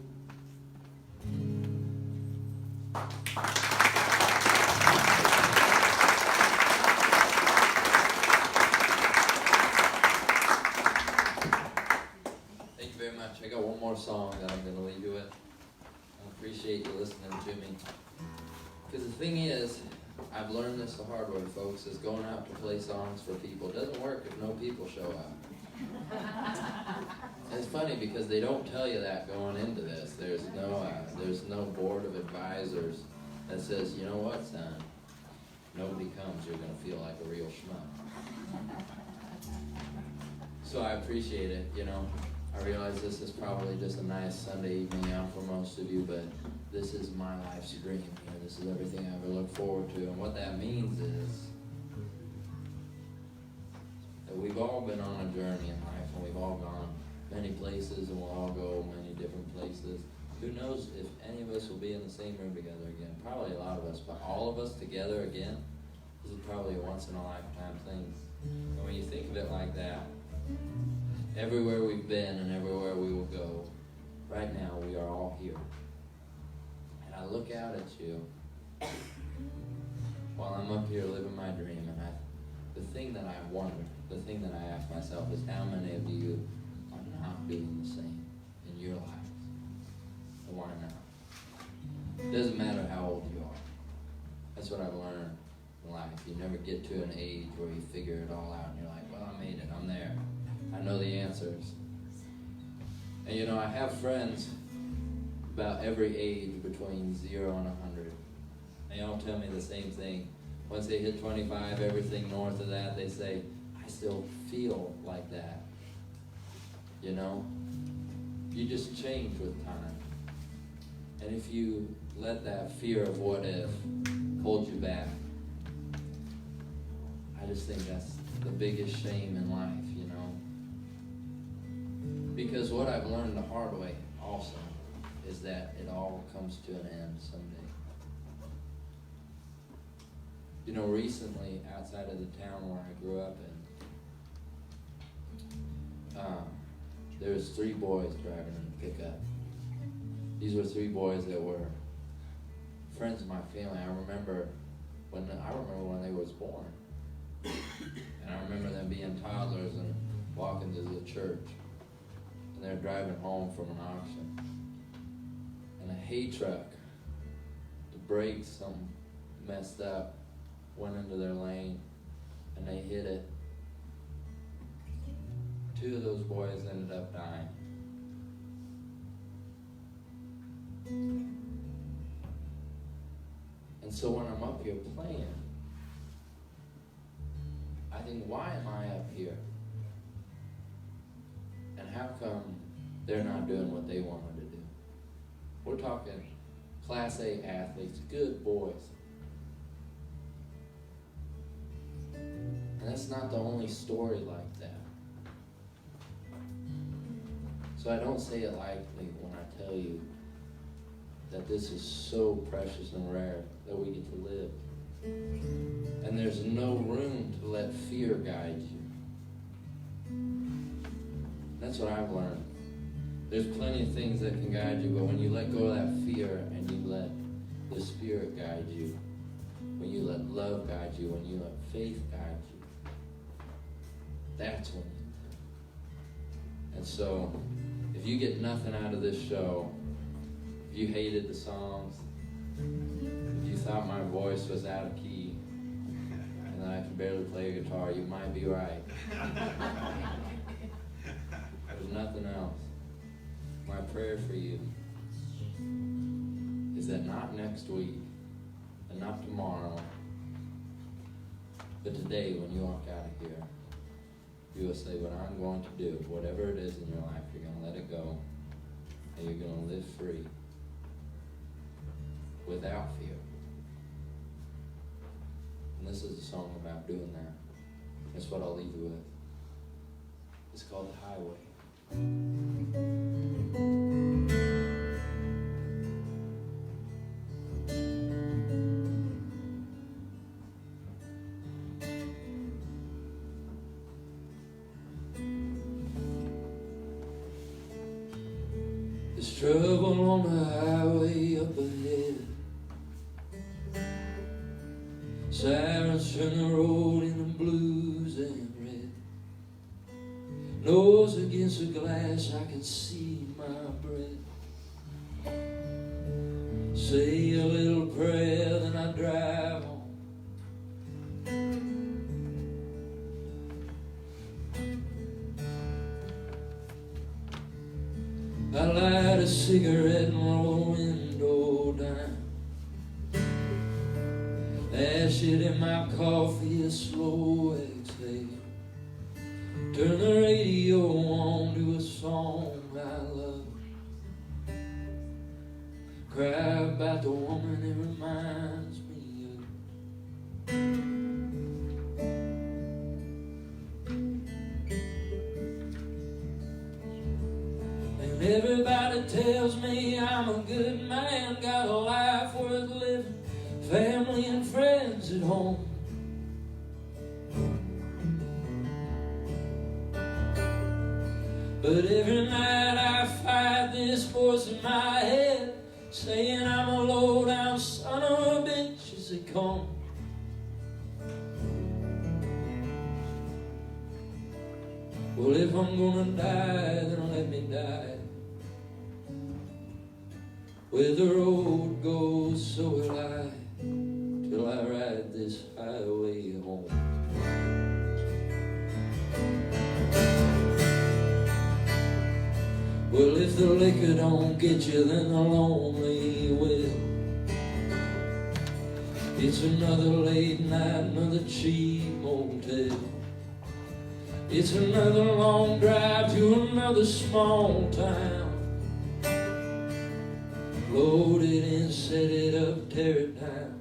Thank you very much. I got one more song that I'm going to leave you with. I appreciate you listening to me. Because the thing is, I've learned this the hard way, folks, is going out to play songs for people. It doesn't work if no people show up. It's funny because they don't tell you that going into this. There's no board of advisors that says, you know what, son, nobody comes, you're going to feel like a real schmuck. So I appreciate it, you know. I realize this is probably just a nice Sunday evening out for most of you, but this is my life's dream. You know, this is everything I ever look forward to. And what that means is that we've all been on a journey in life, and we've all gone many places, and we'll all go many different places. Who knows if any of us will be in the same room together again? Probably a lot of us, but all of us together again, this is probably a once-in-a-lifetime thing. And when you think of it like that, everywhere we've been and everywhere we will go, right now we are all here. And I look out at you while I'm up here living my dream, and the thing that I wonder, the thing that I ask myself is how many of you are not doing the same in your lives? And why not? It doesn't matter how old you are. That's what I've learned in life. You never get to an age where you figure it all out and you're like, well, I made it, I'm there. I know the answers. And you know, I have friends about every age between 0 and 100. They all tell me the same thing. Once they hit 25, everything north of that, they say, I still feel like that. You know? You just change with time. And if you let that fear of what if hold you back, I just think that's the biggest shame in life, you know? Because what I've learned the hard way also is that it all comes to an end someday. You know, recently, outside of the town where I grew up in, there was 3 boys driving in a pickup. These were 3 boys that were friends of my family. I remember when they was born. And I remember them being toddlers and walking to the church. And they're driving home from an auction. And a hay truck, the brakes, something messed up, went into their lane, and they hit it. 2 of those boys ended up dying. And so when I'm up here playing, I think, why am I up here? And how come they're not doing what they wanted to do? We're talking Class A athletes, good boys. And that's not the only story like that. So I don't say it lightly when I tell you that this is so precious and rare that we get to live. And there's no room to let fear guide you. That's what I've learned. There's plenty of things that can guide you, but when you let go of that fear and you let the Spirit guide you, when you let love guide you, when you let faith guide you, that's when you live. And so, if you get nothing out of this show, if you hated the songs, if you thought my voice was out of key, and that I can barely play a guitar, you might be right. There's nothing else. My prayer for you is that not next week, and not tomorrow, but today when you walk out of here, you will say, what I'm going to do, whatever it is in your life, you're going to let it go, and you're going to live free, without fear. And this is a song about doing that. That's what I'll leave you with. It's called The Highway. There's trouble on the highway up ahead. Sirens turn the road in the blues and red. Nose against the glass, I can see my breath. Say a little prayer, then I drive on. cigarette and roll the window down. Acid in my coffee, a slow exhale. Turn the radio on to a song I love. Cry about the woman it reminds me of. And everybody tells me I'm a good man, got a life worth living, family and friends at home. But every night I fight this voice in my head, saying I'm a low-down son of a bitch as they come. Well, if I'm gonna die, then let me die. Where the road goes, so will I, till I ride this highway home. Well, if the liquor don't get you, then the lonely will. It's another late night, another cheap motel. It's another long drive to another small town. Load it in, set it up, tear it down.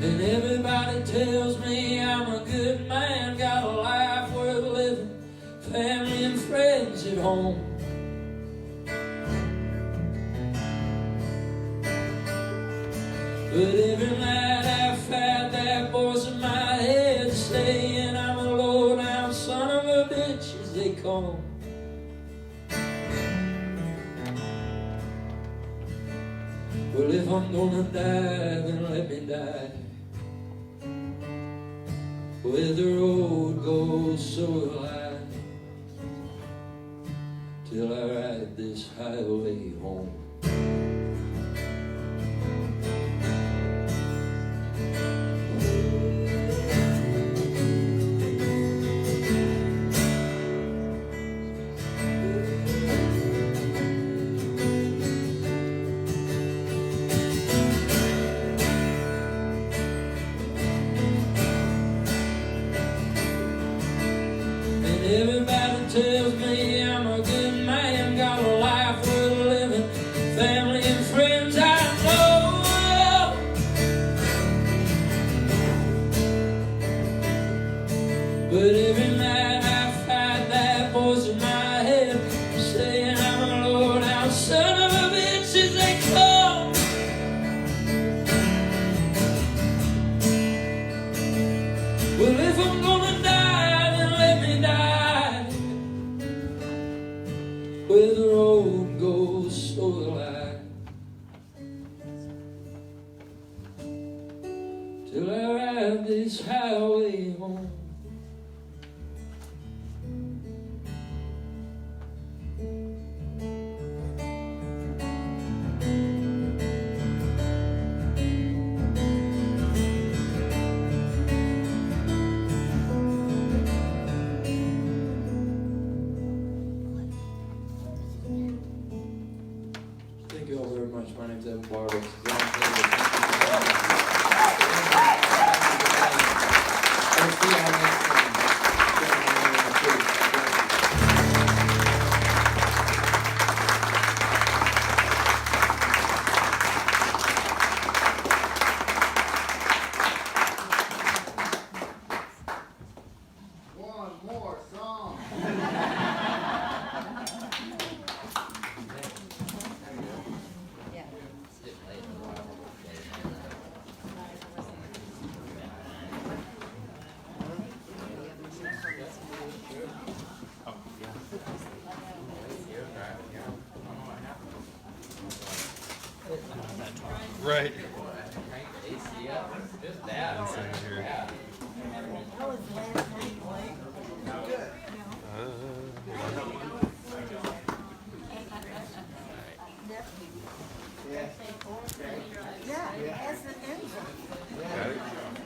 And everybody tells me I'm a good man, got a life worth living, family and friends at home. But every night I fight that voice in my head, saying I'm a low-down son of a bitch as they call. Well, if I'm gonna die, then let me die. Where the road goes, so will I, till I ride this highway home. Everybody tells me I'm a good man, got a life worth living, family and friends I know. But every night I fight that voice in my head, saying I'm a low-down son of a bitch as they come. Well, if I'm gonna die, then let me die. Where the road goes, so will I, till I ride this highway home. Thank you all very much. My name is Evan Bartels. One more song. Right.